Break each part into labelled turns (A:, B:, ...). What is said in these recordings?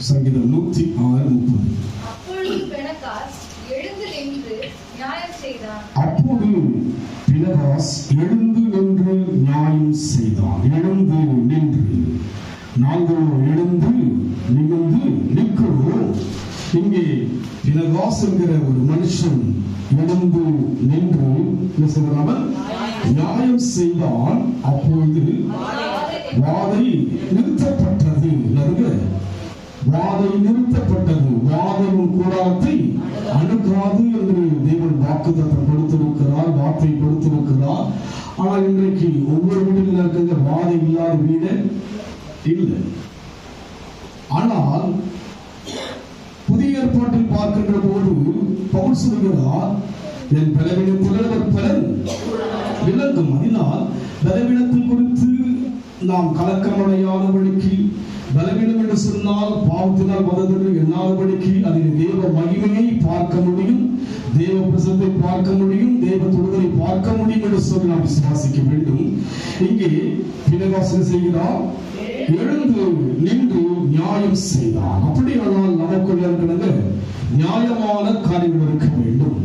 A: சங்கீதம் 106:30.
B: அப்பொழுது பினகாஸ் எழுந்து நின்று நியாயம் செய்தான். எழுந்து நின்று நாங்களோ எழுந்து நிமிர்ந்து நிற்கிறோம். இங்கே பினகாஸ் என்கிற ஒரு மனுஷன் எழுந்து நின்று அவன் நியாயம் செய்தான். அப்பொழுது வாதை நிறுத்தப்பட்டது. வாதை நிறுத்தப்பட்டது. வாதையின் கூடாரத்தை அணுகாது என்று தேவன் வாக்குத்தத்தம் கொடுத்திருக்கிறார், வார்த்தை கொடுத்திருக்கிறார். ஆனால் இன்றைக்கு ஒவ்வொரு வீட்டில் இருக்கிற வாதை இல்லாத வீடு இல்லை. ஆனால் புதிய ஏற்பாட்டில் பார்க்கின்ற போது பவுல் சொல்கிறார், என் பலவீனத்தில் ஒரு பலன் விளங்கும். அதனால் பலவீனத்தை குறித்து நாம் கலக்கமடையாதபடிக்கு, பலவீனம் என்று சொன்னால் பாவத்தினால் வந்தது எண்ணாதபடிக்கு அதில் தேவ மகிமையை பார்க்க முடியும், தேவ பிரசத்தை பார்க்க முடியும், தேவ தொழுதலை பார்க்க முடியும் என்று சொல்லி நாம் விசுவாசிக்க வேண்டும். இங்கே பினகாஸ் செய்கிறார், எழுந்து நின்று நியாயம் செய்தான். அப்படியானால் நமக்கு இருக்கிறது நியாயமான காரியங்கள் இருக்க வேண்டும்.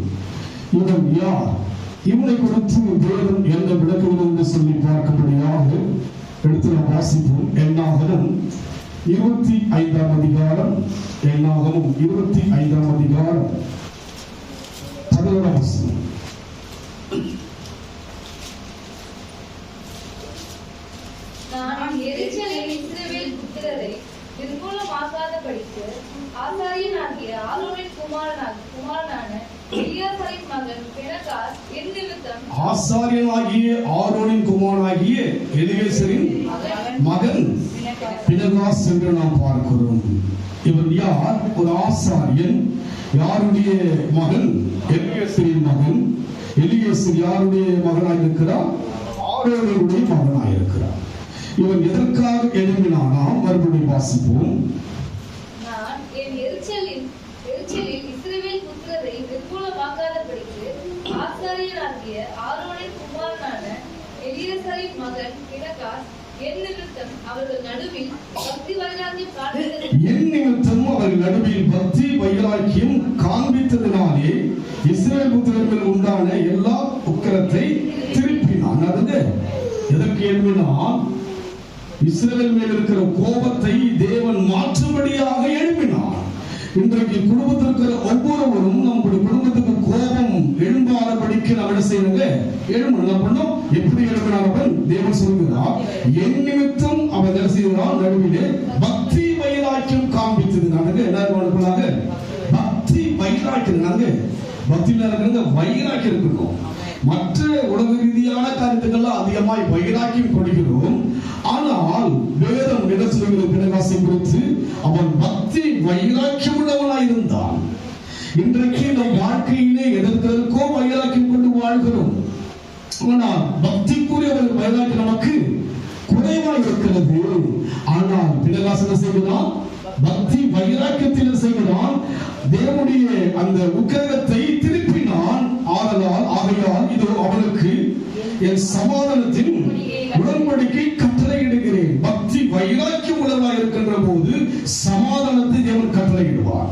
B: இவன் யார்? இவனை குறித்து தேவன் என்ன விளக்குவது என்று சொல்லி பார்க்கும்படியாக எடுத்து நாம் வாசிப்போம். என்னாகமும் 25ஆம் அதிகாரம், என்னாகமும் 25ஆம் அதிகாரம் 11ஆம் வசனம். நான் எரிச்சலில் இஸ்ரவேல் புத்திரரை நிர்மூலமாக்காதபடிக்கு ஆசாரியனாகிய ஆரோனின் குமாரனான எலியாசாரின் மகன் பினகாஸ் என் நிமித்தம்,
A: ஆசாரியனாகிய ஆரோனின் குமாரனாகிய எலியாசாரின் மகன் பினகாஸ் என்று நாம் பார்க்கிறோம். இவன் யார்? ஒரு ஆசாரியன். யாருடைய மகன்? எலியாசாரின் மகன். எலியாசார் யாருடைய மகனாய் இருக்கிறார்? ஆரோனுடைய மகனாய் இருக்கிறார். இவன் எதற்காக எழுப்பினானா? மறுபடியும் வாசிப்போம்.
B: நான் என் எரிச்சலில் இஸ்ரவேல் புத்திரரை நிர்மூலமாக்காதபடிக்கு ஆசாரியனாகிய ஆரோனின் குமாரனான எலியாசாரின் மகன் பினகாஸ் என் நிமித்தம் அவர்கள் நடுவில் பக்தி வைராக்கியம் காண்பித்ததினாலே இஸ்ரவேல் புத்திரர்கள் உண்டான எல்லா உக்கிரத்தை திருப்பினான். எதற்கு எழுப்பினான்? இஸ்ரவேல் மேல் இருக்கிற கோபத்தை தேவன் மாற்றும்படியாக எழுப்பினார். இன்றைக்கு குடும்பத்திற்கு ஒவ்வொருவரும் நம்முடைய குடும்பத்துக்கு கோபம் எழும்பாதபடிக்கு நாம் என்ன செய்யணுங்க? எழும்பணும். எப்படி எழுப்பினார்? தேவன் சொல்கிறார், என் நிமித்தம் அவன் என்ன செய்கிறான்? நடுவிலே பக்தி வைராக்கியம் காண்பித்தது. என்ன பக்தி வைராக்கியம்? பக்தியில் இருக்கிற வைராக்கியம் இருக்கணும். மற்ற உலக ரீதியான கருத்துக்கள்லாம் அதிகமாய் வைராக்கியம் கொடுக்கிறோம். ஆனால் வேதம் என்ன சொல்கிறது? பினகாசை குறித்து அவன் பக்தி வைராக்கியம் உள்ளவனாய் இருந்தான். இன்றைக்கு நம் வாழ்க்கையிலே எதற்கோ வைராக்கியம் கொண்டு வாழ்கிறோம். ஆனால் பக்திக்குரிய ஒரு வைராக்கியம் நமக்கு குறைவாய் இருக்கிறது. ஆனால் பினகாஸ் என்ன செய்கிறான்? பக்தி வைராக்கியத்தில் செய்கிறான். தேவனுடைய அந்த உக்கிரகத்தை திருப்பினான். ஆகையால் இதோ அவனுக்கு என் சமாதானத்தின் உடன்படிக்கை கட்டளையிடுகிறேன். பக்தி வைராக்கியம் உள்ளவராக இருக்கின்ற போது சமாதானத்தை தேவன் கட்டளையிடுவார்.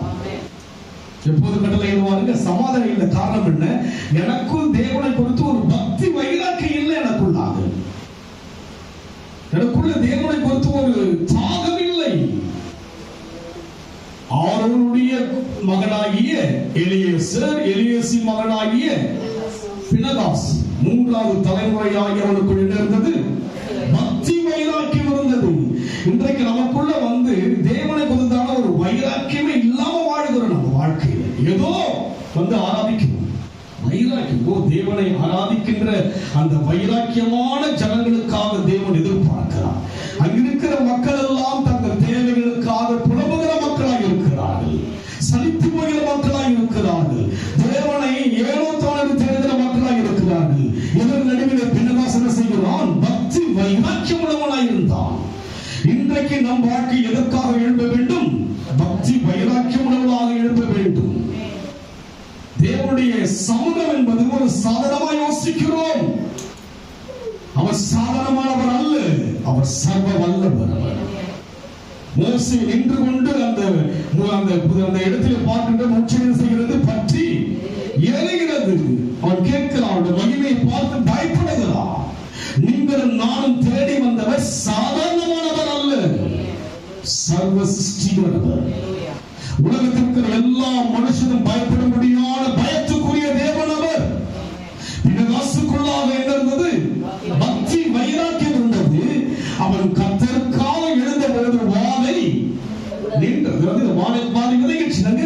B: எப்போது கட்டளையிடுவாருங்க? சமாதானம் இல்லை. காரணம் என்ன? எனக்குள் தேவனை பொறுத்து ஒரு பக்தி வைராக்கியம் இல்லை. எனக்குள்ள தேவனை பொறுத்து ஒரு தாகம் இல்லை. ஆரோனுடைய மகனாகிய எலியாசார், எலியாசின் மகனாகிய பினகாஸ், மூன்றாவது தலைமுறையாகி அவனுக்குள் இருந்தது பக்தி வைராக்கியம் இருந்தது. இன்றைக்கு நமக்குள்ள தேவனை பொறுத்தான ஒரு வைராக்கியமே இல்லாம வாழ்கிறோம். நம்ம வாழ்க்கையில ஏதோ ஆராதிக்கணும், வைராக்கியம். தேவனை ஆராதிக்கின்ற அந்த வைராக்கியமான ஜனங்களுக்காக தேவன் எதிர்பார்க்கிறார். அங்கிருக்கிற மக்கள் எல்லாம் தங்கள் தேவைகளுக்காக புலம்புகிற மக்களாக இருக்கிறார்கள், சலித்து போகிற மக்களாக இருக்கிறார்கள், தேவனை ஏனோ தானே தேடுகிற மக்களாக இருக்கிறார்கள். இவர் நடுவில் பினகாஸ் என்ன செய்கிறான்? பக்தி வைராக்கியம் உள்ளவனாய் இருந்தான். இன்றைக்கு நம் வாழ்க்கை எதற்காக எழுப்ப வேண்டும்? பக்தி வைராக்கியம் உள்ளவனாக எழுப்ப வேண்டும். தேவனுடைய சமூகம் என்பது ஒரு சாதனமாக யோசிக்கிறோம்.
A: அவர் சாதாரணமானவர் அல்ல, அவர் சர்வ வல்லவர். மோசே நின்று கொண்டு அந்த இடத்திலே பார்க்கின்ற உச்சரிப்பு செய்கிறது பற்றி எரிகிறது. அவன் கேட்கிறான், அவருடைய மகிமையை பார்த்து பயப்படுகிறான். நீங்களும் நானும் தேடி வந்தவர் சாதாரணமானவர் அல்ல, சர்வ சிருஷ்டிகர். உலகத்திற்கு எல்லா மனுஷனும் பயப்பட முடியாத பயத்துக்குரிய தேவன் அவர். பினகாசுக்குள்ளாக என்ன இருந்தது? பக்தி வைராக்கியம் இருந்தது. அவன் கர்த்தருக்காக எழுந்த போது வாதை நின்றது. வாதை விதைச்சினாங்க.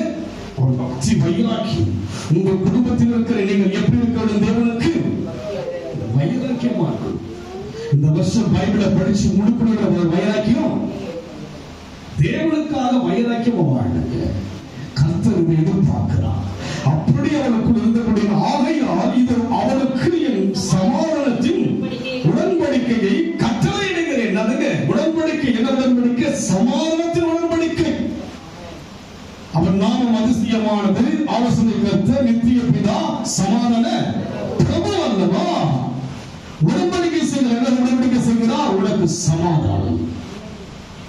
A: ஒரு பக்தி வைராக்கியம். உங்கள் குடும்பத்தில் இருக்கிற நீங்கள் எப்படி இருக்க வேண்டும்? தேவனுக்கு வைராக்கியமா இருக்கும். இந்த வருஷம் பைபிளை படிச்சு முடிக்கிற ஒரு வைராக்கியம், தேவனுக்காக வைராக்கியமா வாழ்ந்தாங்க. கர்த்தர் எதிர்பார்க்கிறார். அப்படி அவனுக்குள் இருந்தபடி ஆகையால் இது அவனுக்கு என் சமாதானத்தின் உடன்படிக்கையை கட்டளையிடுகிறேன். அதுங்க உடன்படிக்கை என்ன உடன்படிக்கை? சமாதானத்தின் உடன்படிக்கை. அவன் நாமம் அதிசயமானது, ஆலோசனை கர்த்தர், நித்திய பிதா, சமாதான பிரபு அல்லவா? உடன்படிக்கை செய்கிறார். என்ன உடன்படிக்கை செய்கிறார்? உனக்கு சமாதானம்.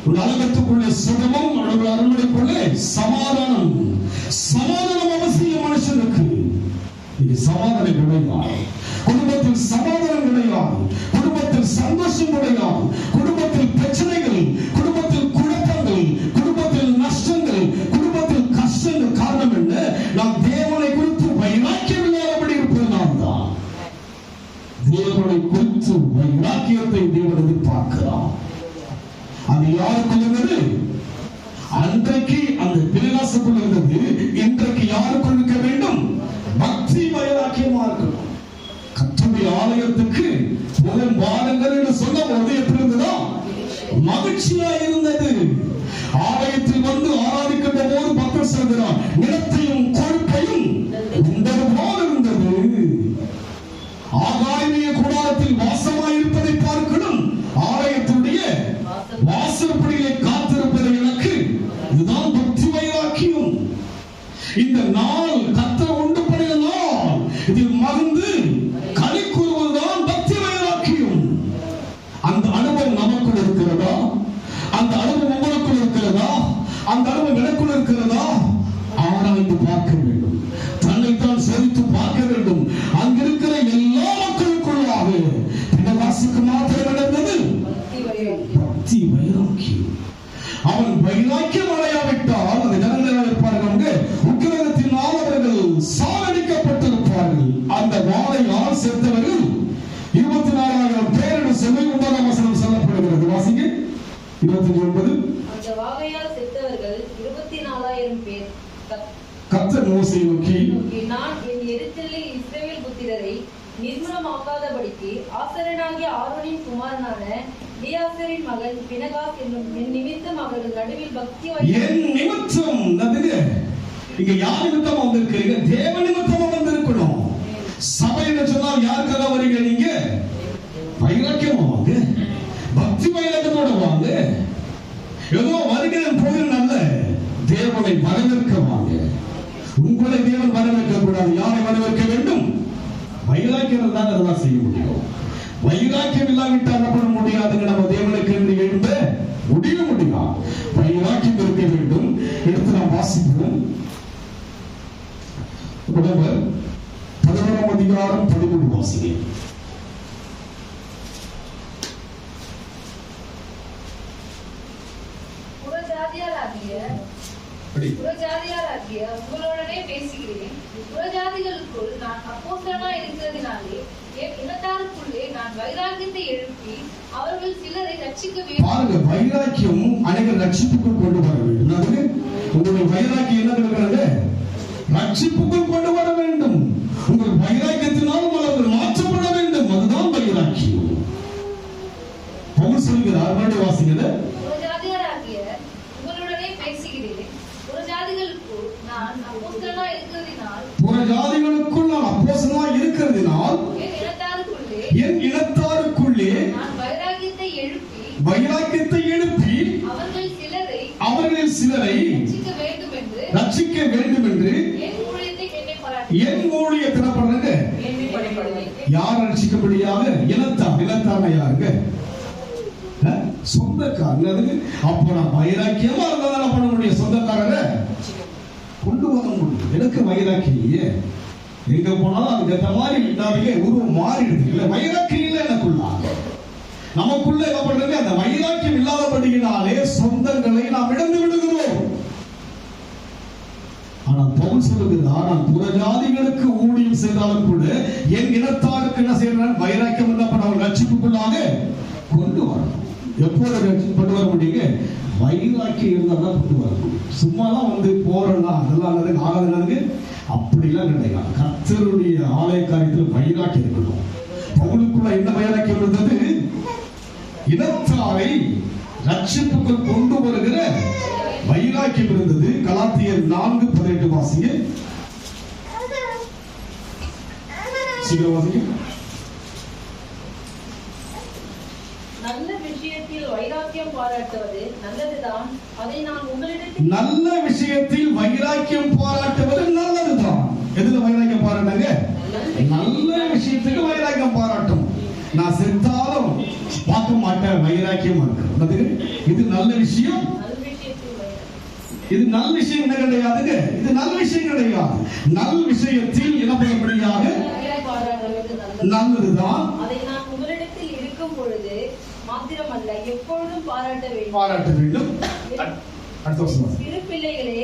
A: உன் அலகத்துக்குள்ளே சுகமும், அரண்மனைக்குள்ளே சமாதானம். சமாதானம் அவசியம் மனுஷனுக்கு. இது சமாதானம் கிடையாது. குடும்பத்தில் சமாதானம் கிடையாது, குடும்பத்தில் சந்தோஷம் கிடையாது, குடும்பத்தில் பிரச்சனைகள், குடும்பத்தில் குழப்பங்கள், குடும்பத்தில் நஷ்டங்கள், குடும்பத்தில் கஷ்டங்கள். காரணம் என்ன? நாம் தேவனை குறித்து வைராக்கியம் இல்லாதபடி இருப்பதனால் தான். தேவனை குறித்து வைராக்கியத்தை தேவன் எதிர்பார்க்கிறார். அது யாருக்குள் இருந்தது? அன்றைக்கு அந்த பினகாசுக்குள் இருந்தது. இன்றைக்கு யாருக்குள் இருக்க வேண்டும்? பக்தி வைராக்கியமா இருக்கணும். கர்த்தருடைய ஆலயத்துக்கு முதல் வாருங்கள் என்று சொன்ன போது எப்படி இருந்ததா? மகிழ்ச்சியா இருந்தது. ஆலயத்தில் வந்து ஆராதிக்கின்ற போது பக்தர் சொல்கிறார், நிலத்தையும் கொழுப்பையும் உண்டது போல் இருந்தது. ஆகாய கூடாரத்தில் வாசமாய் இருப்பதை பார்க்கணும். ஆலயத்துடைய வாசற்படியிலே காத்திருப்பது எனக்கு. இதுதான் பக்தி வைராக்கியம். இந்த நாள் கர்த்தர் உண்டு பண்ணின நாள். இதில் மகிழ்ந்து களி கூறுவதுதான் பக்தி வைராக்கியம். அந்த அனுபவம் நமக்குள் இருக்கிறதா? அந்த அனுபவம் உங்களுக்குள் இருக்கிறதா? அந்த அனுபவம் எனக்குள் இருக்கிறதா? ஆராய்ந்து பார்க்க வேண்டும். தன்னைத்தான் சோதித்து பார்க்க வேண்டும். அங்கிருக்கிற எல்லா மக்களுக்குள்ளாக பினகாசுக்கு மாத்திரம் நடந்தது பக்தி வைராக்கியம். அவன் வைராக்கியம் அடையாவிட்டால் அந்த ஜனங்கள் இருப்பார்கள், உக்கிரகத்தினால் அவர்கள் சாகடிக்கப்பட்டிருப்பார்கள். அந்த வாளையால் செத்தவர்கள் 24,000 பேரிடம் செல்லை 9ஆம் வசனம் சொல்லப்படுகிறது. வாசிங்க 29.
C: அந்த வாளையால் செத்தவர்கள் 24,000 பேர்.
A: கர்த்தர் மோசேயை நோக்கி,
C: நான் என் எரிச்சலில் இஸ்ரவேல் புத்திரரை நிர்மூலமாக்காதபடிக்கு ஆசாரியனாகிய ஆரோனின் குமாரனான எலியாசரின் மகன் பினகாஸ் என்னும் என் நிமித்தம் அவர்கள் நடுவில் பக்தி
A: என் நிமித்தம். இங்க யார் நிமித்தமா வந்திருக்கிறீங்க? தேவ நிமித்தமா வந்திருக்கணும். சபைன்னு சொன்னால் யாருக்காக வரீங்க? நீங்க வைராக்கியமா வாங்க, பக்தி வைராக்கியத்தோட வாங்க. ஏதோ வருகிறேன் போகிறேன் அல்ல, தேவனை வரவேற்க வாங்க. உங்களை தேவன் வரவேற்க கூடாது. யாரை வரவேற்க வேண்டும்? வைராக்கியம் தான் அதெல்லாம் செய்ய முடியும். வைராக்கியம் இல்லாவிட்டால் என்ன பண்ண முடியாதுங்க. நம்ம தேவனுக்கு என்று எழுந்த முடிய முடியும். வைராக்கியம் இருக்க வேண்டும். எடுத்து நாம் வாசிப்போம். 11ஆம் அதிகாரம் 13 வாசிங்க.
C: புறஜாதியாராகிய உங்களோடனே பேசுகிறேன். புறஜாதிகளுக்குள் நான் அப்போஸ்தலனாய் இருக்கிறதினாலே என் இனத்தாருக்குள்ளே நான் வைராக்கியத்தை எழுப்பி அவர்கள் சிலரை ரட்சிக்க வேண்டும்.
A: பாருங்க, வைராக்கியம் அனைவர் ரட்சிப்புக்குள் கொண்டு வர வேண்டும். உங்களுடைய வைராக்கியம் என்ன இருக்கிறது? ரட்சிப்புக்குள் கொண்டு வர வேண்டும். உங்கள் வைராக்கியத்தினால் அவர்கள் மாற்றப்பட வேண்டும். அதுதான் வைராக்கியம். பவுல் சொல்கிறார், மறுபடியும் வாசிங்க.
C: புறஜாதியாராகிய உங்களுடனே பேசுகிறேன். புறஜாதிகளுக்குள் நான் அப்போஸ்தலனாய் இருக்கிறதினால்
A: என் இனத்தாருக்குள்ளே
C: நான் வைராக்கியத்தை
A: எழுப்பி அவர்களில் சிலரை ரட்சிக்க வேண்டும் என்று என் ஊழியத்தை யார் ரட்சிக்க அடுத்தபடியாக இனத்தான யாருங்க? சொந்தக்காரங்க. அப்ப நான் வைராக்கியமா இருந்தா பண்ண முடியும், சொந்தக்காரரை கொண்டு வர முடியும். எனக்கு வைராக்கியம் இல்லையே, எங்க போனாலும் அதுக்கு ஏற்ற மாதிரி உருவம் மாறிடுது. இல்ல வைராக்கியம் இல்லை எனக்குள்ள, நமக்குள்ள என்ன பண்றது? அந்த வைராக்கியம் இல்லாதபடியினாலே சொந்தங்களை நாம் இழந்து விடுகிறோம். ஆனால் பவுல் சொல்லுகிறார், நான் புறஜாதிகளுக்கு ஊழியம் செய்தாலும் கூட என் இனத்தாருக்கு என்ன செய்யறான்? வைராக்கியம் என்ன பண்ண ரட்சிப்புக்குள்ளாக கொண்டு வரணும். எப்போது கொண்டு வர முடியுங்க? வைராக்கியம் இருந்தால் தான் கொண்டு வரணும். சும்மாதான் வந்து போறோம்னா அதெல்லாம் ஆகாதுக்கு அப்படிலாம் கிடையாது. கர்த்தருடைய ஆலய காரியத்தில் வைராக்கியம் இருக்கணும். பவுலுக்குள்ள என்ன வைராக்கியம் இருந்தது? இனத்தாரை ரட்சிப்புக்குள் கொண்டு வருகிற வைராக்கியம் இருந்தது. கலாத்தியர் 4:18 வாசிங்க. சீக்கிரம் வாசிங்க.
C: நல்ல விஷயத்தில் வைராக்கியம் பாராட்டுவது நல்லதுதான், அதை நான் உங்களிடத்தில்
A: நல்ல விஷயத்தில் வைராக்கியம் பாராட்டுவது நல்லதுதான். எதுல வைராக்கியம் பாராட்டுங்க? நல்ல விஷயத்துக்கு வைராக்கியம் பாராட்டும். நான் செத்தாலும் பார்க்க மாட்டேன், வைராக்கியம் இருக்கு. இது நல்ல விஷயம். இது நல்ல விஷயம் என்ன கிடையாதுங்க? இது நல்ல விஷயம் கிடையாது. நல்ல விஷயத்தில் என்ன பண்ண முடியாது? நல்லதுதான்.
C: அதை நான் உங்களிடத்தில் இருக்கும் பொழுது மாத்திரமல்ல எப்பொழுதும்
A: பாராட்ட வேண்டும்.
C: சிறு பிள்ளைகளே,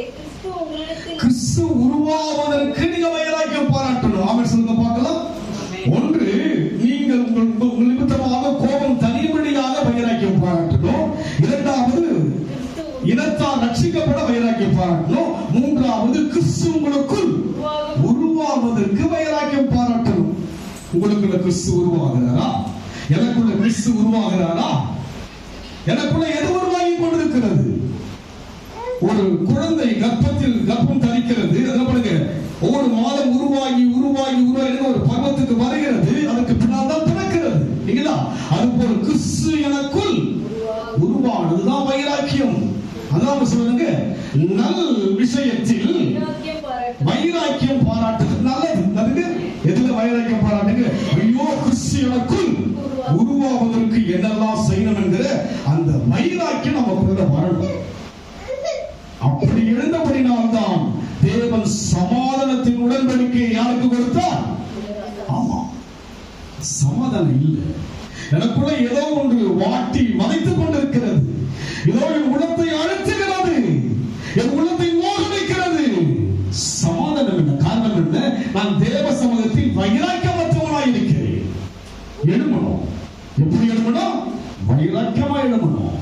A: கிறிஸ்து உருவாவதற்கு நீங்க வைராக்கியம் பாராட்டணும். ஆமென் சொல்லுங்க பார்க்கலாம். ஒன்று, நீங்கள் உங்கள் நிமித்தமாக கோபம் தனிபடியாக வைராக்கியம் பாராட்டணும். இரண்டாவது, இனத்தால் ரட்சிக்கப்பட வைராக்கியம் பாராட்டணும். மூன்றாவது, கிறிஸ்து உங்களுக்குள் உருவாவதற்கு வைராக்கியம் பாராட்டணும். உங்களுக்குள்ள கிறிஸ்து உருவாகிறாரா? எனக்குள்ள கிறிஸ்து உருவாகிறாரா? எனக்குள்ள எது உருவாகி கொண்டிருக்கிறது? ஒரு குழந்தை கர்ப்பம் தரிக்கிறது. ஒவ்வொரு மாதம் உருவாகி ஒரு பருவத்துக்கு வருகிறது. அதற்கு பின்னால் தான் பிறக்கிறது. இல்லைங்களா? அதுபோல கிறிஸ்து எனக்குள் உருவானதுதான் வைராக்கியம். அதான் சொல்லுங்க, நல் விஷயத்தில் வைராக்கியம் பாராட்டுறது நல்லது. அதுக்கு எதுல வைராக்கியம் பாராட்டுங்க? ஐயோ, கிறிஸ்து எனக்குள் உருவாவதற்கு என்னெல்லாம் செய்யணும் என்கிற அந்த வைராக்கியம் நமக்குள்ள வரணும். அப்படி எழுந்தபடினால்தான் தேவன் சமாதானத்தின் உடன்படிக்கையை யாருக்கு கொடுத்தார்? ஆமா, சமாதானம் இல்லை. எனக்குள்ள ஏதோ ஒன்று வாட்டி வதைத்துக் கொண்டிருக்கிறது. ஏதோ என் உள்ளத்தை அழுத்துகிறது, என் உள்ளத்தை மோக வைக்கிறது. சமாதானம் என்ன? காரணம் என்ன? நான் தேவ சமூகத்தில் வைராக்கியமற்றவனாய் இருக்கிறேன். எழுமணும். எப்படி எழுமணும்? வைராக்கியமா எழுமணும்.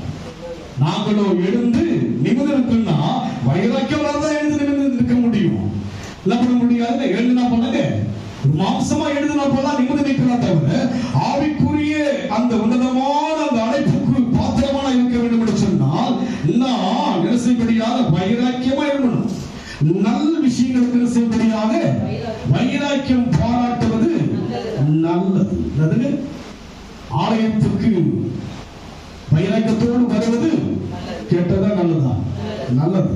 A: நாங்களோ எழுந்து நிமிர்ந்திருக்குன்னா வைராக்கியம் தான் எழுந்து நிமிர்ந்து முடியும். என்ன பண்ண முடியாது? எழுதுனா பண்ணுங்க, மாம்சமா எழுதுனா போலாம் நிமிர்ந்து நிற்கலாம். தவிர ஆவிக்குரிய அந்த உன்னதமான அந்த அழைப்புக்கு பாத்திரமான இருக்க வேண்டும் என்று சொன்னால் நான் என்ன செய்யப்படியாக வைராக்கியமா எழுதணும். நல்ல விஷயங்களுக்கு என்ன செய்யப்படியாக வைராக்கியம் பாராட்டுவது நல்லது. ஆலயத்துக்கு வைராக்கியத்தோடு வருவது கேட்டதா? நல்லதா? நல்லது.